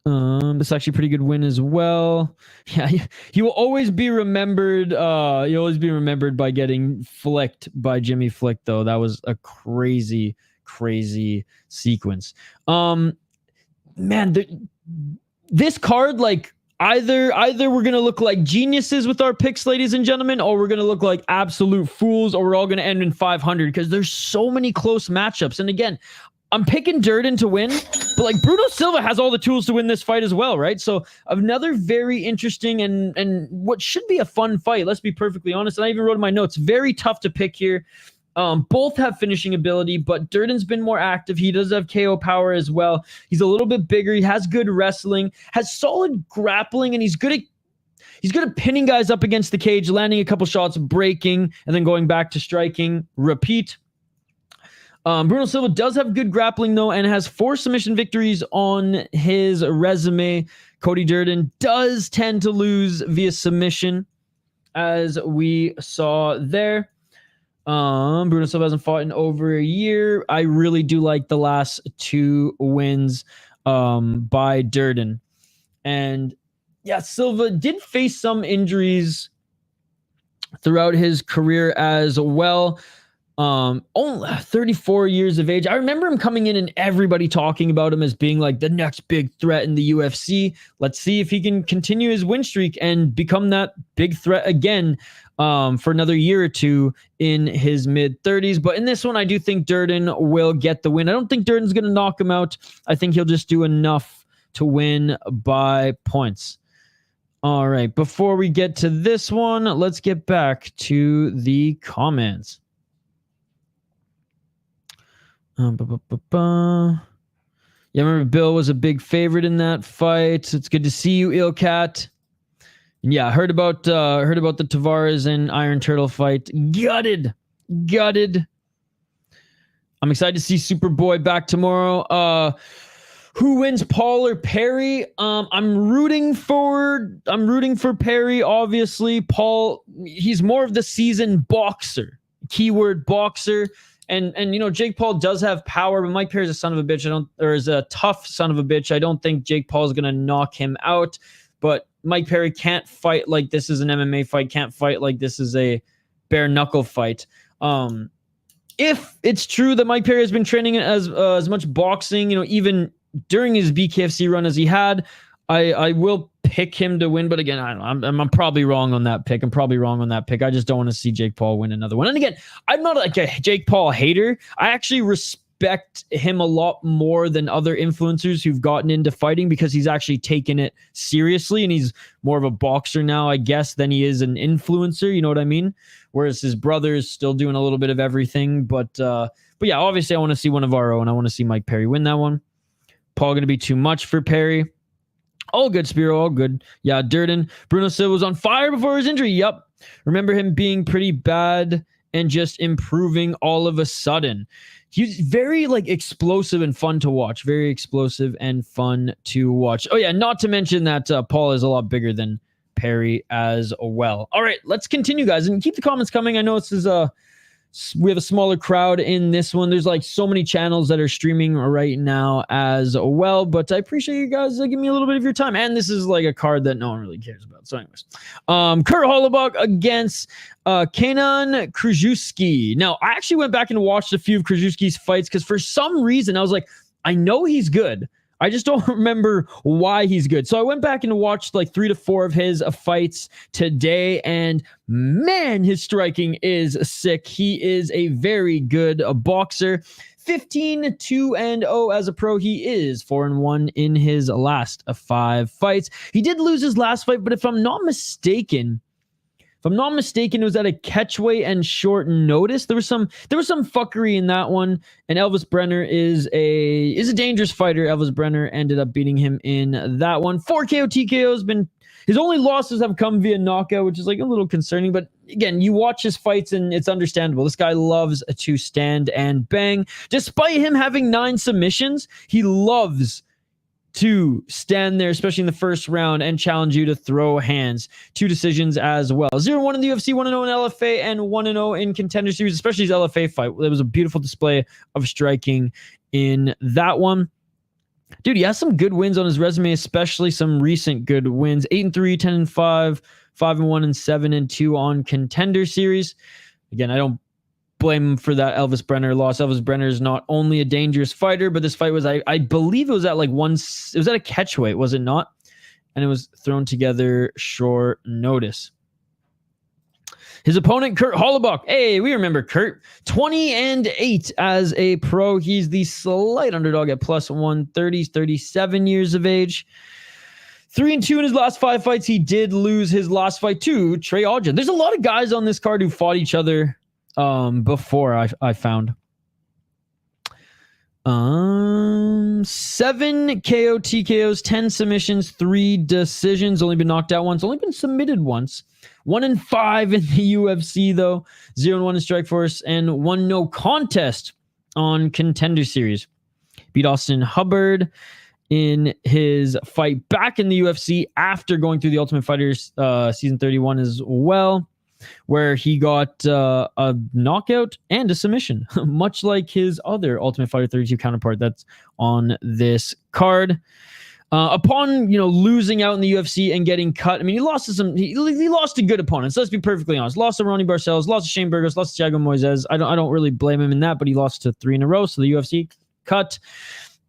It's actually a pretty good win as well. Yeah, he will always be remembered. He'll always be remembered by getting flicked by Jimmy Flick, though. That was a crazy, crazy sequence. Man, this card, like, either we're gonna look like geniuses with our picks, ladies and gentlemen, or we're gonna look like absolute fools, or we're all gonna end in 500 because there's so many close matchups. And again, I'm picking Durden to win, but like Bruno Silva has all the tools to win this fight as well, right? So another very interesting and what should be a fun fight. Let's be perfectly honest. And I even wrote in my notes, very tough to pick here. Both have finishing ability, but Durden's been more active. He does have KO power as well. He's a little bit bigger. He has good wrestling, has solid grappling, and he's good at pinning guys up against the cage, landing a couple shots, breaking, and then going back to striking. Repeat. Bruno Silva does have good grappling, though, and has 4 submission victories on his resume. Cody Durden does tend to lose via submission, as we saw there. Bruno Silva hasn't fought in over a year. I really do like the last 2 wins by Durden. And yeah, Silva did face some injuries throughout his career as well. Only 34 years of age. I remember him coming in and everybody talking about him as being like the next big threat in the UFC. Let's see if he can continue his win streak and become that big threat again for another year or 2 in his mid-30s. But in this one, I do think Durden will get the win. I don't think Durden's going to knock him out. I think he'll just do enough to win by points. All right, before we get to this one, let's get back to the comments. Yeah, remember Bill was a big favorite in that fight. It's good to see you, Ilkat. Yeah, heard about the Tavares and Iron Turtle fight. Gutted. I'm excited to see Superboy back tomorrow. Who wins, Paul or Perry? I'm rooting for Perry, obviously. Paul, he's more of the seasoned boxer. Keyword boxer. And you know, Jake Paul does have power, but Mike Perry's a son of a bitch. Is a tough son of a bitch. I don't think Jake Paul is gonna knock him out, but Mike Perry can't fight like this is an MMA fight, can't fight like this is a bare knuckle fight. If it's true that Mike Perry has been training as much boxing, you know, even during his BKFC run as he had, I will pick him to win. But again, I don't know. I'm probably wrong on that pick. I just don't want to see Jake Paul win another one. And again, I'm not like a Jake Paul hater. I actually respect him a lot more than other influencers who've gotten into fighting because he's actually taken it seriously and he's more of a boxer now, I guess, than he is an influencer. You know what I mean? Whereas his brother is still doing a little bit of everything. But yeah, obviously I want to see one of our own. I want to see Mike Perry win that one. Paul going to be too much for Perry. All good, Spiro. All good. Yeah, Durden. Bruno Silva was on fire before his injury. Yup. Remember him being pretty bad and just improving all of a sudden. He's very like explosive and fun to watch. Oh yeah, not to mention that Paul is a lot bigger than Perry as well. All right, let's continue, guys, and keep the comments coming. I know this is we have a smaller crowd in this one. There's like so many channels that are streaming right now as well, but I appreciate you guys giving me a little bit of your time. And this is like a card that no one really cares about. So anyways, Kurt Holobaugh against Kaynan Kruschewsky. Now, I actually went back and watched a few of Kruschewsky's fights because for some reason I was like, I know he's good. I just don't remember why he's good. So I went back and watched like 3 to 4 of his fights today, and man, his striking is sick. He is a very good boxer. 15-2-0 as a pro. He is 4-1 in his last 5 fights. He did lose his last fight, but if I'm not mistaken, it was at a catchweight and short notice. There was some fuckery in that one. And Elvis Brenner is a dangerous fighter. Elvis Brenner ended up beating him in that one. 4 KO TKO has been his only losses have come via knockout, which is like a little concerning. But again, you watch his fights and it's understandable. This guy loves to stand and bang. Despite him having 9 submissions, he loves to stand there, especially in the first round, and challenge you to throw hands. 2 decisions as well. 0-1 in the UFC, 1-0 in LFA, and 1-0 in Contender Series, especially his LFA fight. It was a beautiful display of striking in that one. Dude, he has some good wins on his resume, especially some recent good wins. 8-3, 10-5, 5-1, and 7-2 on Contender Series. Again, I don't blame him for that Elvis Brenner loss. Elvis Brenner is not only a dangerous fighter, but this fight was, I believe it was at like it was at a catchweight, was it not? And it was thrown together short notice. His opponent, Kurt Holobaugh. Hey, we remember Kurt. 20-8 as a pro. He's the slight underdog at plus 130. He's 37 years of age. 3-2 in his last 5 fights. He did lose his last fight to Trey Algeo. There's a lot of guys on this card who fought each other before, I found. 7 KO TKOs, 10 submissions, 3 decisions. Only been knocked out once. Only been submitted once. 1-5 in the UFC though. 0-1 in Strikeforce, and 1 no contest on Contender Series. Beat Austin Hubbard in his fight back in the UFC after going through the Ultimate Fighter season 31 as well, where he got a knockout and a submission, much like his other Ultimate Fighter 32 counterpart that's on this card. Upon losing out in the UFC and getting cut, I mean, he lost to good opponents. Let's be perfectly honest. Lost to Ronnie Barcelos, lost to Shane Burgos, lost to Thiago Moises. I don't really blame him in that, but he lost to 3 in a row, so the UFC cut.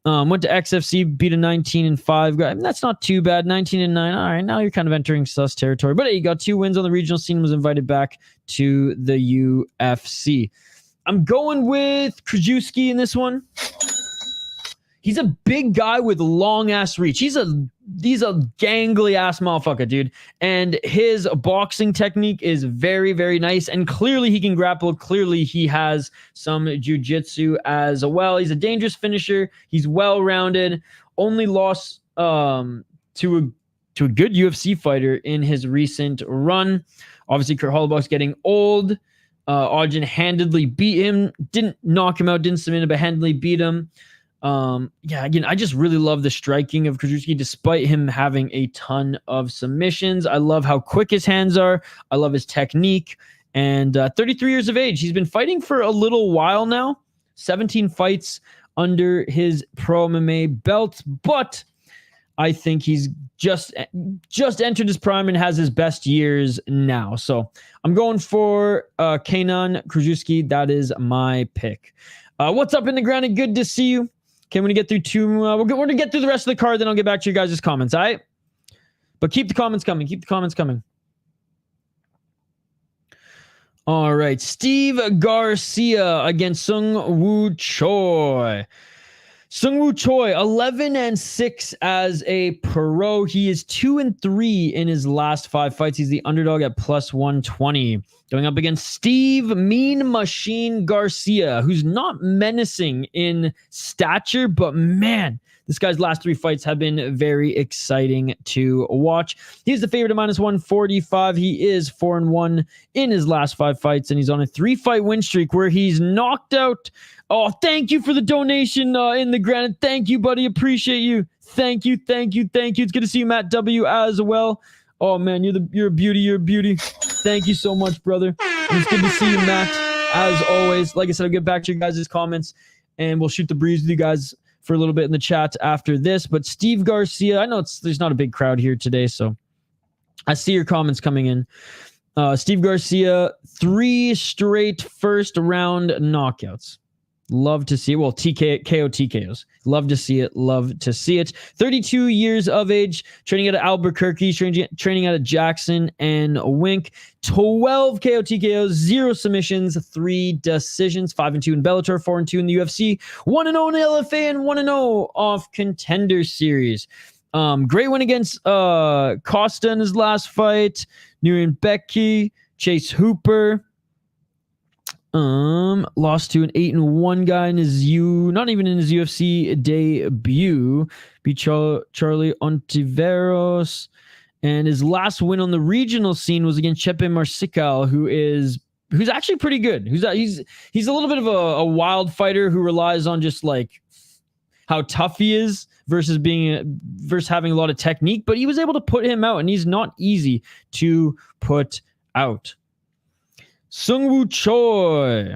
Went to XFC, beat a 19-5 guy. I mean, that's not too bad. 19-9. All right, now you're kind of entering sus territory. But hey, he got 2 wins on the regional scene, was invited back to the UFC. I'm going with Kruschewsky in this one. He's a big guy with long ass reach. He's a gangly ass motherfucker, dude. And his boxing technique is very, very nice. And clearly he can grapple. Clearly he has some jiu-jitsu as well. He's a dangerous finisher. He's well-rounded. Only lost to to a good UFC fighter in his recent run. Obviously, Kurt Holobaugh getting old. Ogden handedly beat him. Didn't knock him out, didn't submit him, but handedly beat him. Again, I just really love the striking of Kruschewsky despite him having a ton of submissions. I love how quick his hands are. I love his technique. And 33 years of age. He's been fighting for a little while now. 17 fights under his pro MMA belt. But I think he's just entered his prime and has his best years now. So I'm going for Kaynan Kruschewsky. That is my pick. What's up in the ground? Good to see you. Okay, I'm going to get through two. We're going to get through the rest of the card, then I'll get back to your guys' comments, all right? But keep the comments coming. Keep the comments coming. All right, Steve Garcia against Seung Choi. Seung Choi, 11-6 as a pro. He is 2-3 in his last 5 fights. He's the underdog at plus 120. Going up against Steve Mean Machine Garcia, who's not menacing in stature, but man, this guy's last 3 fights have been very exciting to watch. He's the favorite at minus 145. He is 4-1 in his last 5 fights, and he's on a 3-fight win streak where he's knocked out. Oh, thank you for the donation in the granite. Thank you, buddy. Appreciate you. Thank you. It's good to see you, Matt W, as well. Oh man, you're a beauty. You're a beauty. Thank you so much, brother. It's good to see you, Matt. As always, like I said, I'll get back to you guys' comments, and we'll shoot the breeze with you guys for a little bit in the chat after this. But Steve Garcia, I know there's not a big crowd here today, so I see your comments coming in. Steve Garcia, 3 straight first round knockouts. Love to see it. Well, TKOs. Love to see it. Love to see it. 32 years of age, training out of Albuquerque, training out of Jackson and Wink. 12 TKOs, 0 submissions, 3 decisions, 5-2 in Bellator, 4-2 in the UFC, 1-0 in LFA, and 1-0 off Contender Series. Great win against Costa in his last fight. Nguyen Becky, Chase Hooper. Lost to an 8-1 guy in his not even in his UFC debut. Beat Charlie Ontiveros. And his last win on the regional scene was against Chepe Marsical, who's actually pretty good. He's a little bit of a wild fighter who relies on just like how tough he is versus having a lot of technique, but he was able to put him out, and he's not easy to put out. Seung Choi,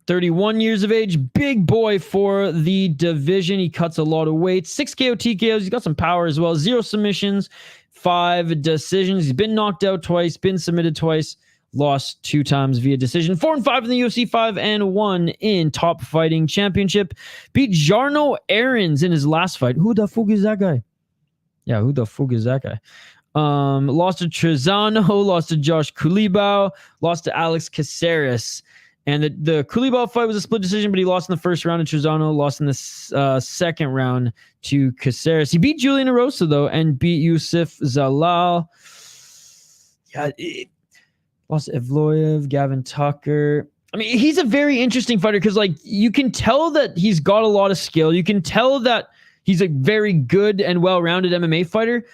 31 years of age, big boy for the division. He cuts a lot of weight. 6 KO TKOs. He's got some power as well. 0 submissions, 5 decisions. He's been knocked out twice, been submitted twice, lost 2 times via decision. 4-5 in the UFC, 5-1 in Top Fighting Championship. Beat Jarno Aarons in his last fight. Who the fuck is that guy? Yeah, who the fuck is that guy? Lost to Trezano, lost to Josh Holobaugh, lost to Alex Caceres. And the Holobaugh fight was a split decision, but he lost in the first round to Trezano, lost in the second round to Caceres. He beat Julian Erosa, though, and beat Yusuf Zalal. Yeah, lost to Evloev, Gavin Tucker. I mean, he's a very interesting fighter because, like, you can tell that he's got a lot of skill. You can tell that he's a very good and well-rounded MMA fighter.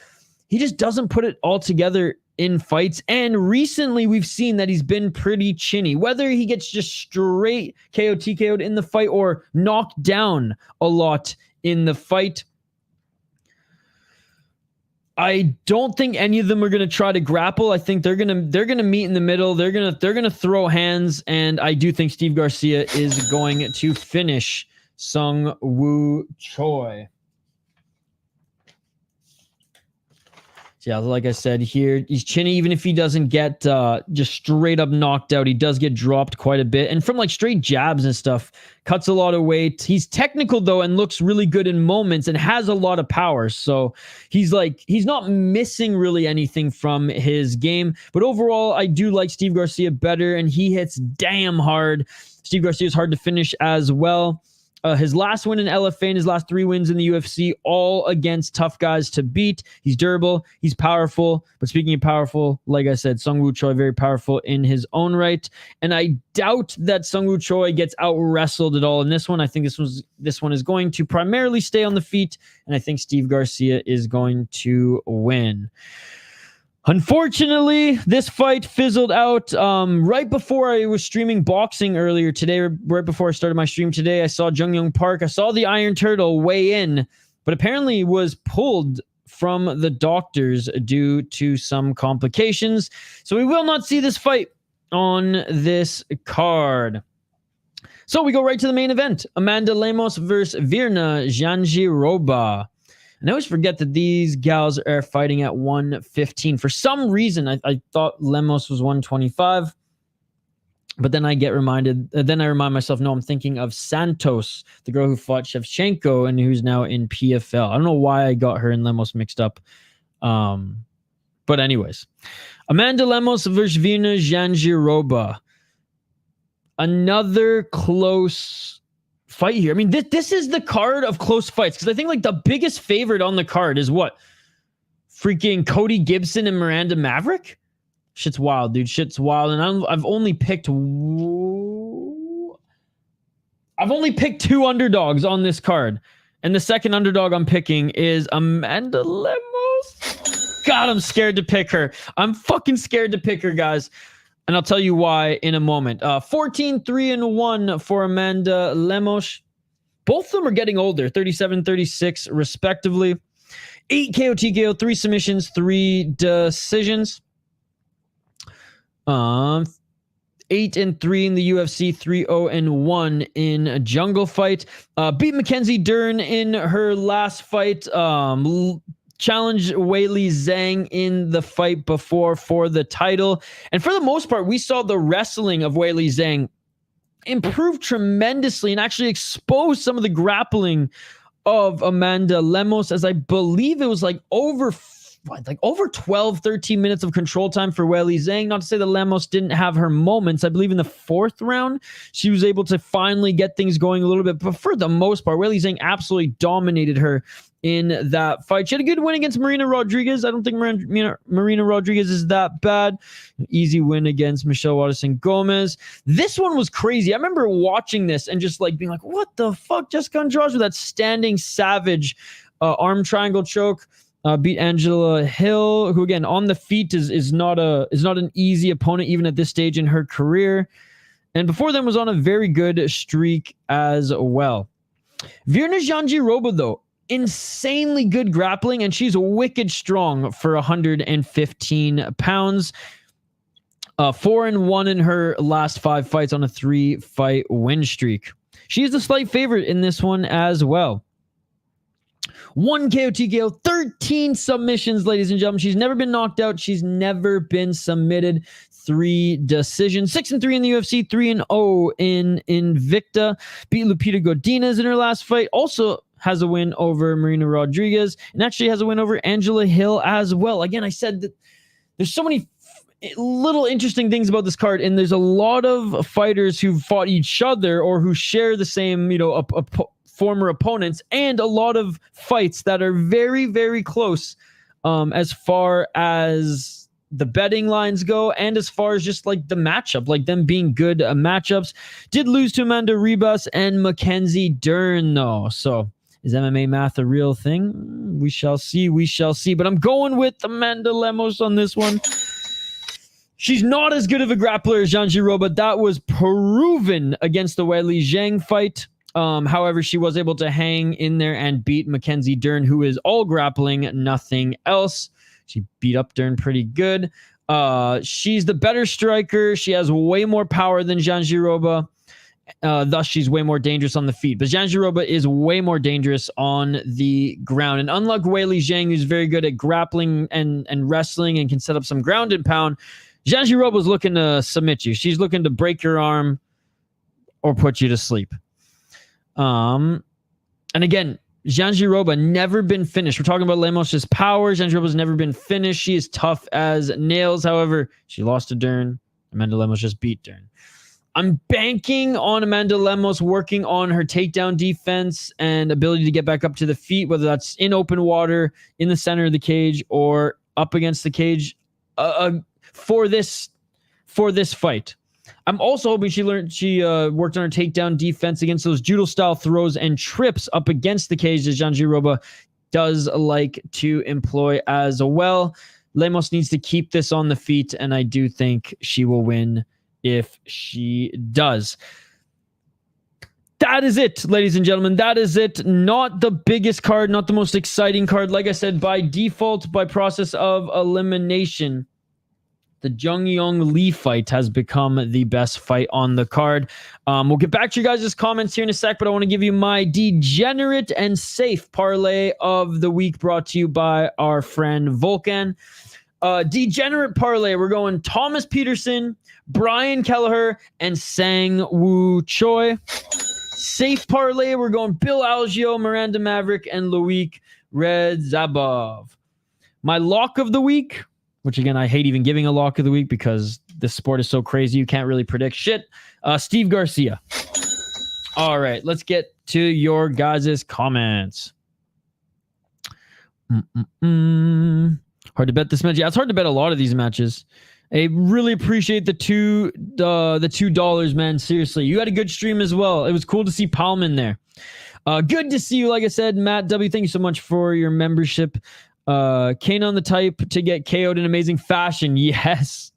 He just doesn't put it all together in fights. And recently we've seen that he's been pretty chinny. Whether he gets just straight KO TKO'd in the fight or knocked down a lot in the fight, I don't think any of them are going to try to grapple. I think they're going to meet in the middle. They're going to throw hands, and I do think Steve Garcia is going to finish Seung Choi. Yeah, like I said here, he's chinny. Even if he doesn't get just straight up knocked out, he does get dropped quite a bit. And from like straight jabs and stuff, cuts a lot of weight. He's technical, though, and looks really good in moments and has a lot of power. So he's not missing really anything from his game. But overall, I do like Steve Garcia better, and he hits damn hard. Steve Garcia is hard to finish as well. His last win in LFA and his last 3 wins in the UFC, all against tough guys to beat. He's durable. He's powerful. But speaking of powerful, like I said, Seung Choi, very powerful in his own right. And I doubt that Seung Choi gets out-wrestled at all in this one. I think this one is going to primarily stay on the feet. And I think Steve Garcia is going to win. Unfortunately, this fight fizzled out right before I was streaming boxing earlier today. Right before I started my stream today, I saw Jung Park. I saw the Iron Turtle weigh in, but apparently was pulled from the doctors due to some complications. So we will not see this fight on this card. So we go right to the main event. Amanda Lemos versus Virna Jandiroba. And I always forget that these gals are fighting at 115. For some reason, I thought Lemos was 125. But then I get reminded, then I remind myself, no, I'm thinking of Santos, the girl who fought Shevchenko and who's now in PFL. I don't know why I got her and Lemos mixed up. But anyways, Amanda Lemos versus Virna Jandiroba. Another close fight here. I mean, this is the card of close fights, because I think like the biggest favorite on the card is what? Freaking Cody Gibson and Miranda Maverick? Shit's wild, dude. Shit's wild. And I've only picked 2 underdogs on this card. And the second underdog I'm picking is Amanda Lemos. God, I'm scared to pick her. I'm fucking scared to pick her, guys. And I'll tell you why in a moment. 14-3-1 for Amanda Lemos. Both of them are getting older, 37, 36 respectively. 8 KO, TKO, 3 submissions, 3 decisions. 8-3 in the UFC, 3-0-1 in Jungle Fight. Beat Mackenzie Dern in her last fight. Challenged Weili Zhang in the fight before for the title. And for the most part, we saw the wrestling of Weili Zhang improve tremendously and actually expose some of the grappling of Amanda Lemos, as I believe it was like over 12, 13 minutes of control time for Weili Zhang. Not to say that Lemos didn't have her moments. I believe in the 4th round, she was able to finally get things going a little bit. But for the most part, Weili Zhang absolutely dominated her in that fight. She had a good win against Marina Rodriguez. I don't think Marina Rodriguez is that bad. An easy win against Michelle Waterson Gomez. This one was crazy. I remember watching this and just like being like, what the fuck? Jessica Andrade with that standing savage arm triangle choke. Beat Angela Hill, who again on the feet is not an easy opponent even at this stage in her career. And before then was on a very good streak as well. Virna Jandiroba, though, insanely good grappling, and she's wicked strong for 115 pounds. 4-1 in her last 5 fights on a 3-fight win streak. She is the slight favorite in this one as well. 1 KO, TKO, 13 submissions, ladies and gentlemen. She's never been knocked out. She's never been submitted. 3 decisions. 6-3 in the UFC, 3-0 in Invicta. Beat Lupita Godinez in her last fight. Also has a win over Marina Rodriguez, and actually has a win over Angela Hill as well. Again, I said that there's so many little interesting things about this card, and there's a lot of fighters who fought each other or who share the same, former opponents, and a lot of fights that are very, very close as far as the betting lines go, and as far as just like the matchup, like them being good matchups. Did lose to Amanda Ribas and Mackenzie Dern, though. So is MMA math a real thing? We shall see. We shall see. But I'm going with Amanda Lemos on this one. She's not as good of a grappler as Jandiroba. That was proven against the Weili Zhang fight. However, she was able to hang in there and beat Mackenzie Dern, who is all grappling, nothing else. She beat up Dern pretty good. She's the better striker. She has way more power than Jandiroba. Thus, she's way more dangerous on the feet. But Jandiroba is way more dangerous on the ground. And unlike Weili Zhang, who's very good at grappling and wrestling and can set up some ground and pound, Jandiroba is looking to submit you. She's looking to break your arm or put you to sleep. And again, Jandiroba never been finished. We're talking about Lemos' power. Jandiroba's never been finished. She is tough as nails. However, she lost to Dern. Amanda Lemos just beat Dern. I'm banking on Amanda Lemos working on her takedown defense and ability to get back up to the feet, whether that's in open water, in the center of the cage, or up against the cage for this fight. I'm also hoping she worked on her takedown defense against those judo-style throws and trips up against the cage that Jandiroba does like to employ as well. Lemos needs to keep this on the feet, and I do think she will win if she does. That is it, ladies and gentlemen. That is it. Not the biggest card, not the most exciting card. Like I said, by default, by process of elimination, the Jeong Lee fight has become the best fight on the card. We'll get back to you guys' comments here in a sec, but I want to give you my degenerate and safe parlay of the week, brought to you by our friend Volkan. Degenerate parlay, we're going Thomas Peterson, Brian Kelleher, and Sang Woo Choi. Safe parlay, we're going Bill Algeo, Miranda Maverick, and Loic Redzhabov. My lock of the week, which again, I hate even giving a lock of the week because this sport is so crazy, you can't really predict shit. Steve Garcia. All right, let's get to your guys' comments. Hard to bet this match. Yeah, it's hard to bet a lot of these matches. I really appreciate the $2, man. Seriously, you had a good stream as well. It was cool to see Palman there. Good to see you. Like I said, Matt W, thank you so much for your membership. Kaynan the type to get KO'd in amazing fashion. Yes.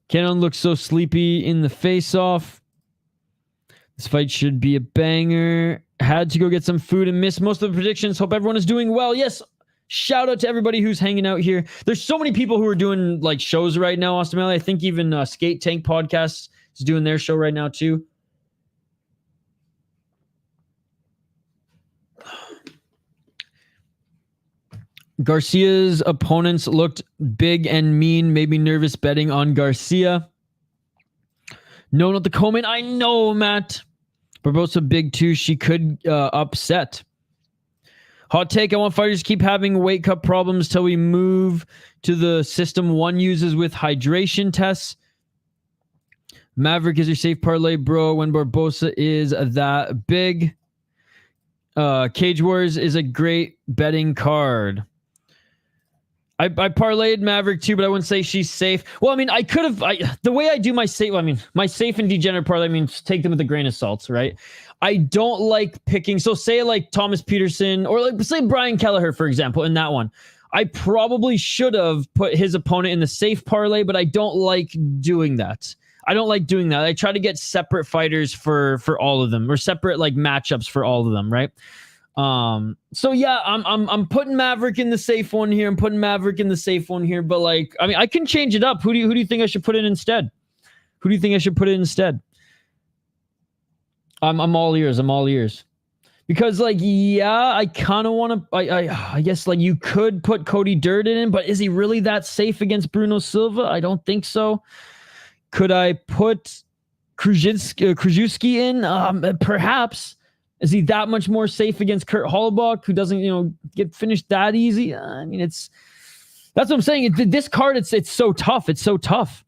Kaynan looks so sleepy in the face-off. This fight should be a banger. Had to go get some food and missed most of the predictions. Hope everyone is doing well. Yes. Shout out to everybody who's hanging out here. There's so many people who are doing like shows right now, Austin Malley. I think even Skate Tank Podcast is doing their show right now too. Garcia's opponents looked big and mean. Made me nervous betting on Garcia. No, not the Coleman. I know, Matt. Barbosa big too. She could upset. Hot take, I want fighters to keep having weight cut problems till we move to the system one uses with hydration tests. Maverick is your safe parlay, bro, when Barbosa is that big. Cage Wars is a great betting card. I parlayed Maverick too, but I wouldn't say she's safe. Well, I mean, I could have... the way I do my safe... I mean, my safe and degenerate parlay, I mean, take them with a grain of salt, right? I don't like picking... So say like Thomas Peterson, or like say Brian Kelleher, for example, in that one. I probably should have put his opponent in the safe parlay, but I don't like doing that. I don't like doing that. I try to get separate fighters for all of them, or separate like matchups for all of them, right? So yeah, I'm putting Maverick in the safe one here. I'm putting Maverick in the safe one here, but like, I mean, I can change it up. Who do you think I should put in instead? Who do you think I should put in instead? I'm all ears. I'm all ears. Because like, yeah, I kind of want to, I guess like you could put Cody Durden in, but is he really that safe against Bruno Silva? I don't think so. Could I put Kruschewsky in? Perhaps. Is he that much more safe against Kurt Holobaugh, who doesn't, get finished that easy? I mean, that's what I'm saying. This card, it's so tough. It's so tough.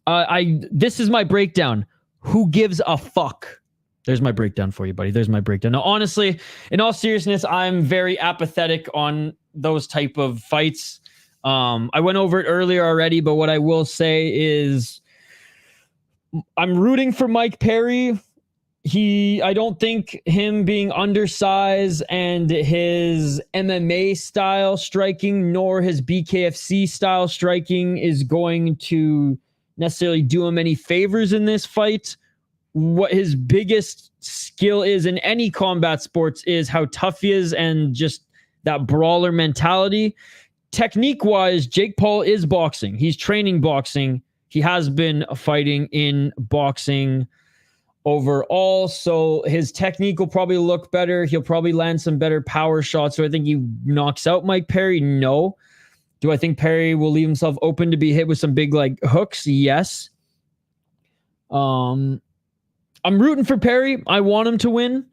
This is my breakdown. Who gives a fuck? There's my breakdown for you, buddy. There's my breakdown. Now, honestly, in all seriousness, I'm very apathetic on those type of fights. I went over it earlier already, but what I will say is I'm rooting for Mike Perry. I don't think him being undersized and his MMA style striking, nor his BKFC style striking, is going to necessarily do him any favors in this fight. What his biggest skill is in any combat sports is how tough he is and just that brawler mentality. Technique-wise, Jake Paul is boxing. He's training boxing. He has been fighting in boxing overall, so his technique will probably look better. He'll probably land some better power shots. So I think he knocks out Mike Perry? No. Do I think Perry will leave himself open to be hit with some big like hooks? Yes. I'm rooting for Perry. I want him to win.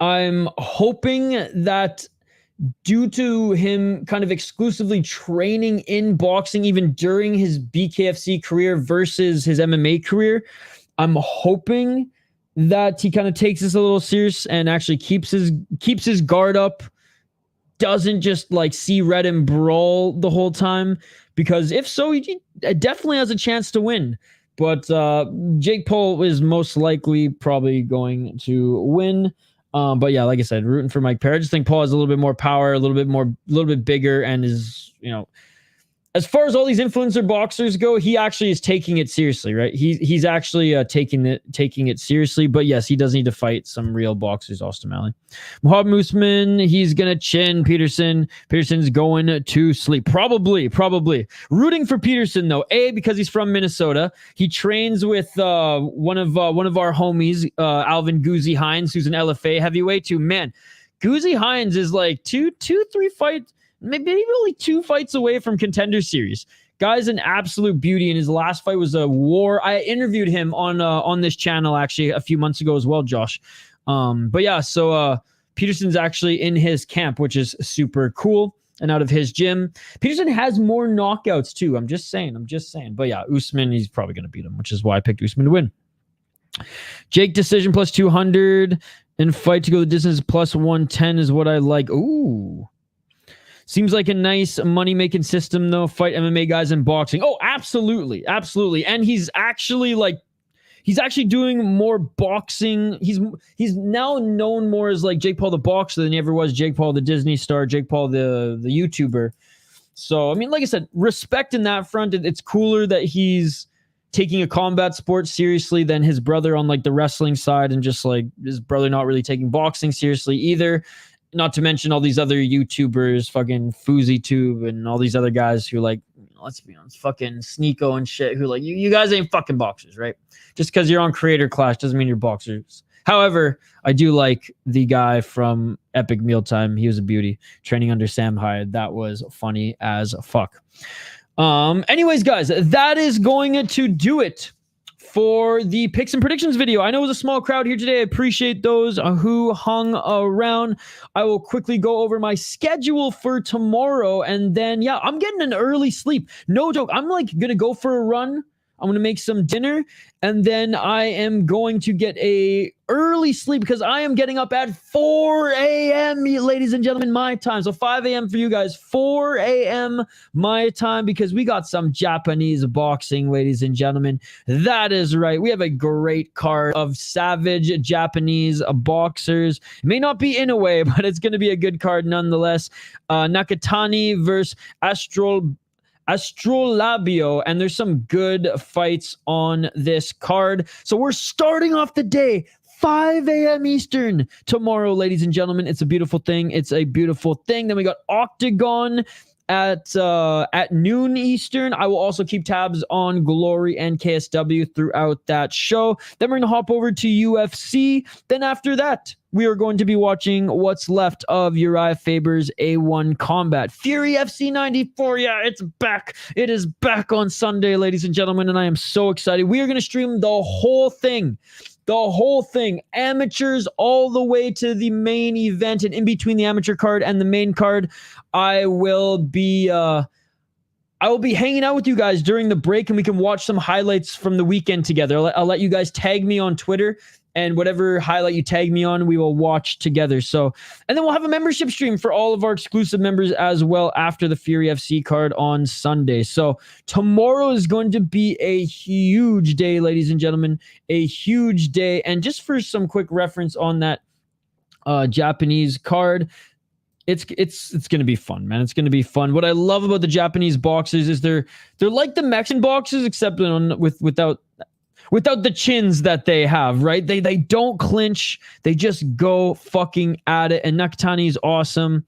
I'm hoping that due to him kind of exclusively training in boxing even during his BKFC career versus his MMA career, I'm hoping that he kind of takes this a little serious and actually keeps his guard up, doesn't just like see red and brawl the whole time, because if so, he definitely has a chance to win. But Jake Paul is most likely probably going to win. But yeah, like I said, rooting for Mike Perry. I just think Paul has a little bit more power, a little bit bigger, and is, you know, as far as all these influencer boxers go, he actually is taking it seriously, right? He's actually taking it seriously. But yes, he does need to fight some real boxers. Austin Malley, Mohamed Usman, he's gonna chin Peterson. Peterson's going to sleep, probably. Rooting for Peterson though, because he's from Minnesota. He trains with one of our homies, Alvin Guzzi Hines, who's an LFA heavyweight. Man, Guzzi Hines is like three fights. Maybe only 2 fights away from Contender Series. Guy's an absolute beauty, and his last fight was a war. I interviewed him on this channel actually a few months ago as well, Josh. But yeah, so Peterson's actually in his camp, which is super cool, and out of his gym. Peterson has more knockouts too. I'm just saying. But yeah, Usman, he's probably going to beat him, which is why I picked Usman to win. Jake decision plus 200 and fight to go the distance plus 110 is what I like. Ooh. Seems like a nice money-making system, though. Fight MMA guys in boxing. Oh, absolutely. And he's actually doing more boxing. He's now known more as like Jake Paul the boxer than he ever was Jake Paul the Disney star, Jake Paul the YouTuber. So, I mean, like I said, respect in that front. It's cooler that he's taking a combat sport seriously than his brother on like the wrestling side, and just like his brother not really taking boxing seriously either. Not to mention all these other YouTubers, fucking FouseyTube and all these other guys who, like, let's be honest, fucking Sneeko and shit, who like, you guys ain't fucking boxers, right? Just because you're on Creator Clash doesn't mean you're boxers. However, I do like the guy from Epic Mealtime. He was a beauty. Training under Sam Hyde. That was funny as fuck. Anyways, guys, that is going to do it for the picks and predictions video. I know it was a small crowd here today. I appreciate those who hung around. I will quickly go over my schedule for tomorrow, and then, yeah, I'm getting an early sleep. No joke. I'm like going to go for a run. I'm going to make some dinner, and then I am going to get a early sleep because I am getting up at 4 a.m., ladies and gentlemen, my time. So 5 a.m. for you guys, 4 a.m. my time, because we got some Japanese boxing, ladies and gentlemen. That is right. We have a great card of savage Japanese boxers. It may not be in a way, but it's going to be a good card nonetheless. Nakatani versus Astrolabio, and there's some good fights on this card. So we're starting off the day 5 a.m. Eastern tomorrow, ladies and gentlemen. It's a beautiful thing. Then we got Octagon at noon Eastern. I will also keep tabs on Glory and KSW throughout that show. Then we're going to hop over to UFC. Then after that, we are going to be watching what's left of Uriah Faber's A1 Combat. Fury FC 94, yeah, it's back. It is back on Sunday, ladies and gentlemen, and I am so excited. We are going to stream the whole thing. Amateurs all the way to the main event, and in between the amateur card and the main card, I will be hanging out with you guys during the break, and we can watch some highlights from the weekend together. I'll let you guys tag me on Twitter, and whatever highlight you tag me on, we will watch together. So, and then we'll have a membership stream for all of our exclusive members as well after the Fury FC card on Sunday. So tomorrow is going to be a huge day, ladies and gentlemen, a huge day. And just for some quick reference on that Japanese card, it's going to be fun, man. It's going to be fun. What I love about the Japanese boxers is they're like the Mexican boxers, except without the chins that they have, right? They don't clinch. They just go fucking at it. And Nakatani is awesome.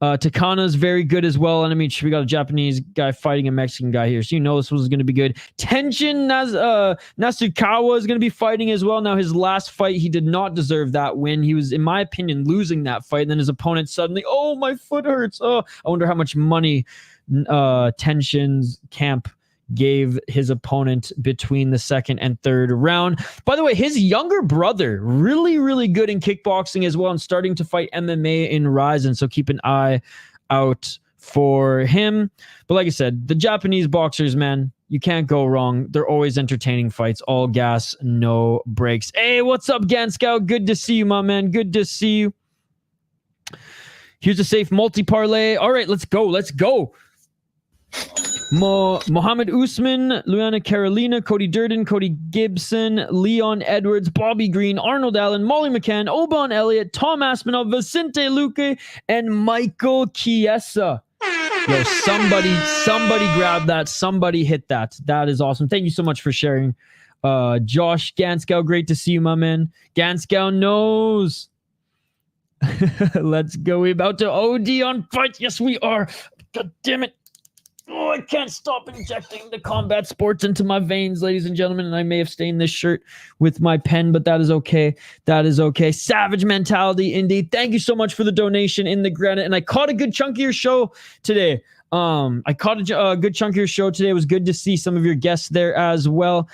Takana's very good as well. And I mean, we got a Japanese guy fighting a Mexican guy here. So you know this was going to be good. Tenshin Nasukawa is going to be fighting as well. Now, his last fight, he did not deserve that win. He was, in my opinion, losing that fight. And then his opponent suddenly, oh, my foot hurts. Oh, I wonder how much money Tenshin's camp gave his opponent between the second and third round. By the way, his younger brother, really, really good in kickboxing as well, and starting to fight MMA in Ryzen, so keep an eye out for him. But like I said, the Japanese boxers, man, you can't go wrong. They're always entertaining fights. All gas, no breaks. Hey, what's up, Ganscow? Good to see you, my man. Good to see you. Here's a safe multi-parlay. All right, let's go. Let's go. Mohammed Usman, Luana Carolina, Cody Durden, Cody Gibson, Leon Edwards, Bobby Green, Arnold Allen, Molly McCann, Oban Elliott, Tom Aspinall, Vicente Luque, and Michael Chiesa. Yo, somebody grab that. Somebody hit that. That is awesome. Thank you so much for sharing. Josh Ganskow, great to see you, my man. Ganskow knows. Let's go. We're about to OD on fight. Yes, we are. God damn it. Oh, I can't stop injecting the combat sports into my veins, ladies and gentlemen. And I may have stained this shirt with my pen, but that is okay. That is okay. Savage mentality, indeed. Thank you so much for the donation in the granite. And I caught a good chunk of your show today. I caught a good chunk of your show today. It was good to see some of your guests there as well.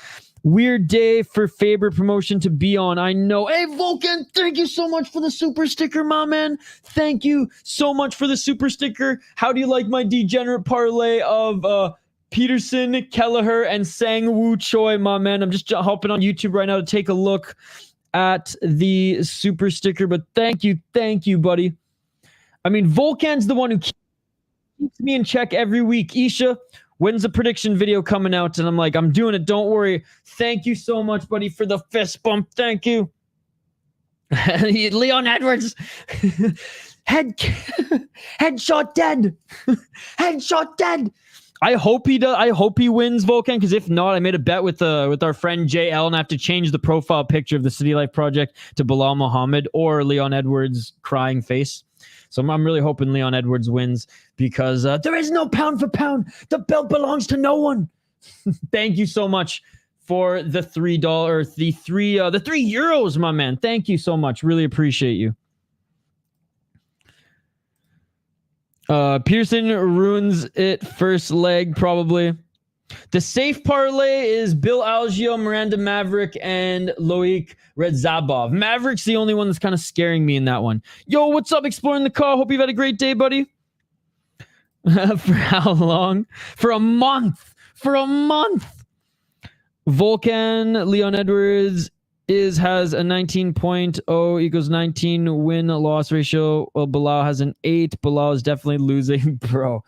Weird day for favorite promotion to be on. I know. Hey, Vulcan, thank you so much for the super sticker, my man. Thank you so much for the super sticker. How do you like my degenerate parlay of Peterson, Kelleher, and Sang Woo Choi, my man? I'm just hopping on YouTube right now to take a look at the super sticker, but thank you, buddy. I mean, Vulcan's the one who keeps me in check every week. Isha, when's the prediction video coming out? And I'm like, I'm doing it. Don't worry. Thank you so much, buddy, for the fist bump. Thank you. Leon Edwards. Headshot dead. Headshot dead. I hope he does. I hope he wins, Vulcan, because if not, I made a bet with our friend JL, and I have to change the profile picture of the City Life Project to Bilal Muhammad or Leon Edwards' crying face. So I'm really hoping Leon Edwards wins, because there is no pound for pound. The belt belongs to no one. Thank you so much for the $3, the €3, my man. Thank you so much. Really appreciate you. Pearson ruins it first leg, probably. The safe parlay is Bill Algeo, Miranda Maverick, and Loic Redzabov. Maverick's the only one that's kind of scaring me in that one. Yo, what's up, Exploring the Car? Hope you've had a great day, buddy. For how long? For a month. For a month. Vulcan, Leon Edwards has a 19.0 equals 19 win-loss ratio. Well, Bilal has an 8. Bilal is definitely losing, bro.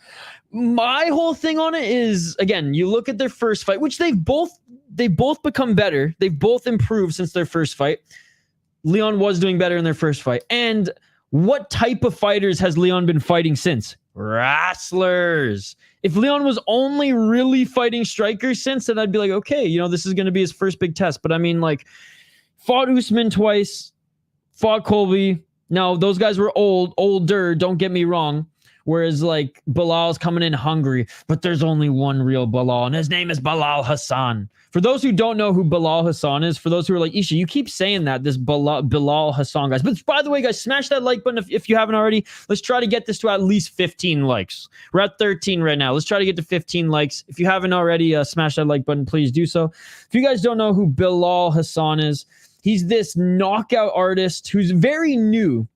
My whole thing on it is, again, you look at their first fight, which they've both become better. They've both improved since their first fight. Leon was doing better in their first fight. And what type of fighters has Leon been fighting since? Wrestlers. If Leon was only really fighting strikers since, then I'd be like, okay, this is going to be his first big test. But I mean, like, fought Usman twice, fought Colby. Now, those guys were older, don't get me wrong. Whereas, like, Bilal's coming in hungry, but there's only one real Bilal, and his name is Bilal Hassan. For those who don't know who Bilal Hassan is, for those who are like, Isha, you keep saying that, this Bilal Hassan, guys. But by the way, guys, smash that like button if you haven't already. Let's try to get this to at least 15 likes. We're at 13 right now. Let's try to get to 15 likes. If you haven't already, smash that like button. Please do so. If you guys don't know who Bilal Hassan is, he's this knockout artist who's very new.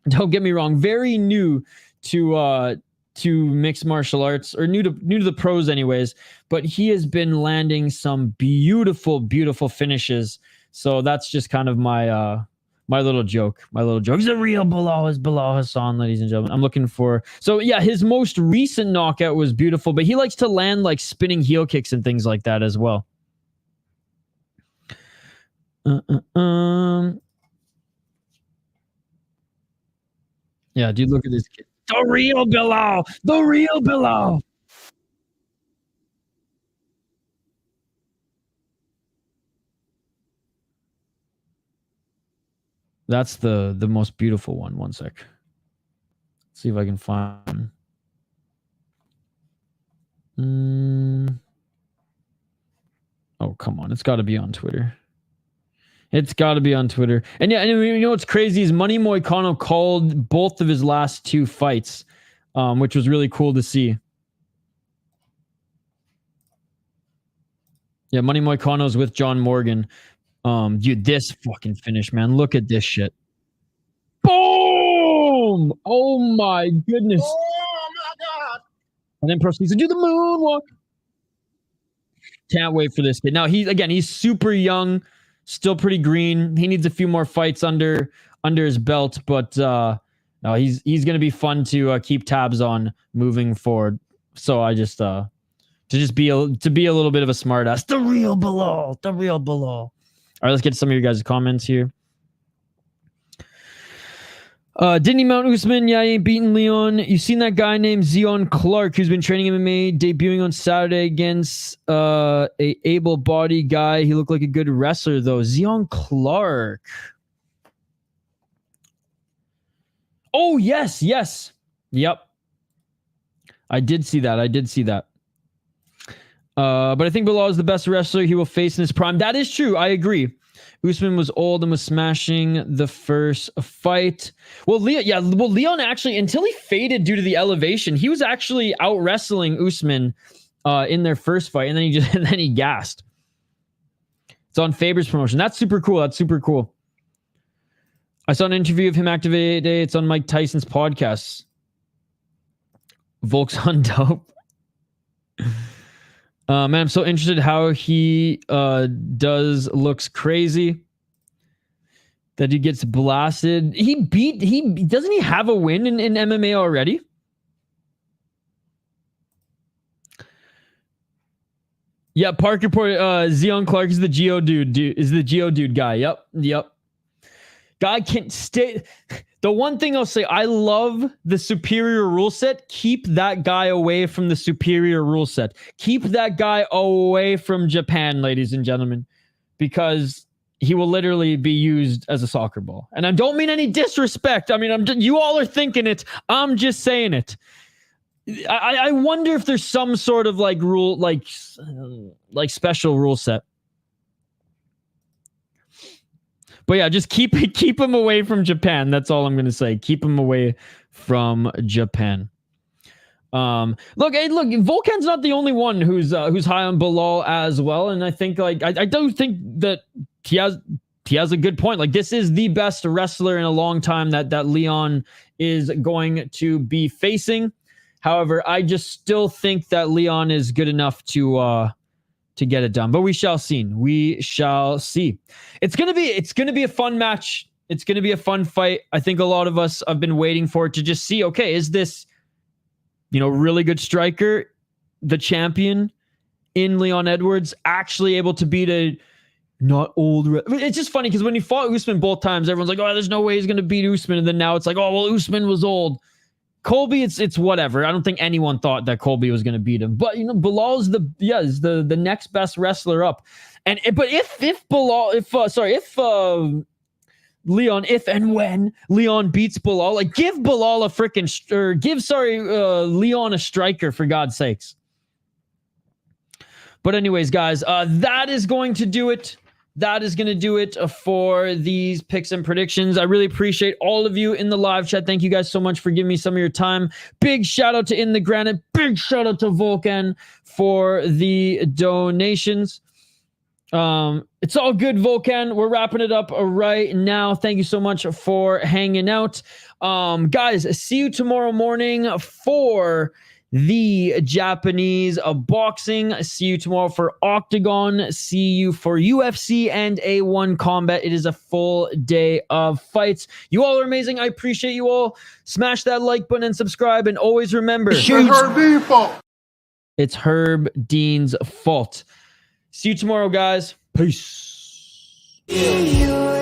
Don't get me wrong, very new to mixed martial arts, or new to the pros anyways, but he has been landing some beautiful finishes. So that's just kind of my little joke. He's a real Bilal, is Bilal Hassan, ladies and gentlemen. I'm looking for, so yeah, his most recent knockout was beautiful, but he likes to land like spinning heel kicks and things like that as well. Yeah, dude, look at this kid. The real Bilal. The real Bilal. That's the most beautiful one. One sec. Let's see if I can find. Oh, come on. It's got to be on Twitter. It's got to be on Twitter. And yeah, and you know what's crazy is Money Moicano called both of his last 2 fights, which was really cool to see. Yeah, Money Moicano's with John Morgan. Dude, this fucking finish, man. Look at this shit. Boom! Oh my goodness. Oh my God. And then proceeds to do the moonwalk. Can't wait for this kid. Now, he's super young, still pretty green. He needs a few more fights under his belt, but no, he's going to be fun to keep tabs on moving forward. So I just to be a little bit of a smartass. The real Bilal. All right, let's get some of your guys' comments here. Didn't he mount Usman? Yeah, he ain't beaten Leon. You seen that guy named Zion Clark who's been training MMA, debuting on Saturday against a able-bodied guy. He looked like a good wrestler, though. Zion Clark. Oh, yes. Yep. I did see that. But I think Bilal is the best wrestler he will face in his prime. That is true. I agree. Usman was old and was smashing the first fight. Well, Leon actually, until he faded due to the elevation, he was actually out wrestling Usman in their first fight, and then he gassed. It's on Faber's promotion. That's super cool. I saw an interview of him activated today. It's on Mike Tyson's podcast. Volk's on dope. Man, I'm so interested how he looks crazy. That he gets blasted. Doesn't he have a win in MMA already? Yeah, Park reported Zion Clark is the Geo dude guy. Yep. Guy can't stay. The one thing I'll say, I love the superior rule set. Keep that guy away from the superior rule set. Keep that guy away from Japan, ladies and gentlemen, because he will literally be used as a soccer ball. And I don't mean any disrespect. I mean, you all are thinking it. I'm just saying it. I wonder if there's some sort of like rule, like special rule set. But yeah, just keep him away from Japan. That's all I'm going to say. Keep him away from Japan. Look, Volkan's not the only one who's high on Bilal as well. And I think I don't think that he has a good point. Like, this is the best wrestler in a long time that Leon is going to be facing. However, I just still think that Leon is good enough to get it done. But we shall see. It's gonna be a fun match. It's gonna be a fun fight. I think a lot of us have been waiting for it to just see, okay, is this really good striker, the champion in Leon Edwards, actually able to beat a not old... It's just funny because when he fought Usman both times, everyone's like, oh, there's no way he's gonna beat Usman. And then now it's like, oh, well, Usman was old. Colby, it's whatever. I don't think anyone thought that Colby was going to beat him. But Bilal's is the next best wrestler up. And if when Leon beats Bilal, like, give Bilal Leon a striker, for God's sakes. But anyways, guys, that is going to do it. That is going to do it for these picks and predictions. I really appreciate all of you in the live chat. Thank you guys so much for giving me some of your time. Big shout out to In the Granite. Big shout out to Volkan for the donations. It's all good, Volkan. We're wrapping it up right now. Thank you so much for hanging out. Guys, see you tomorrow morning for the Japanese boxing. See you tomorrow for Octagon. See you for UFC and A1 Combat. It is a full day of fights. You all are amazing. I appreciate you all. Smash that like button and subscribe. And always remember, it's Herb Dean's fault. It's Herb Dean's fault. See you tomorrow, guys. Peace. Yeah.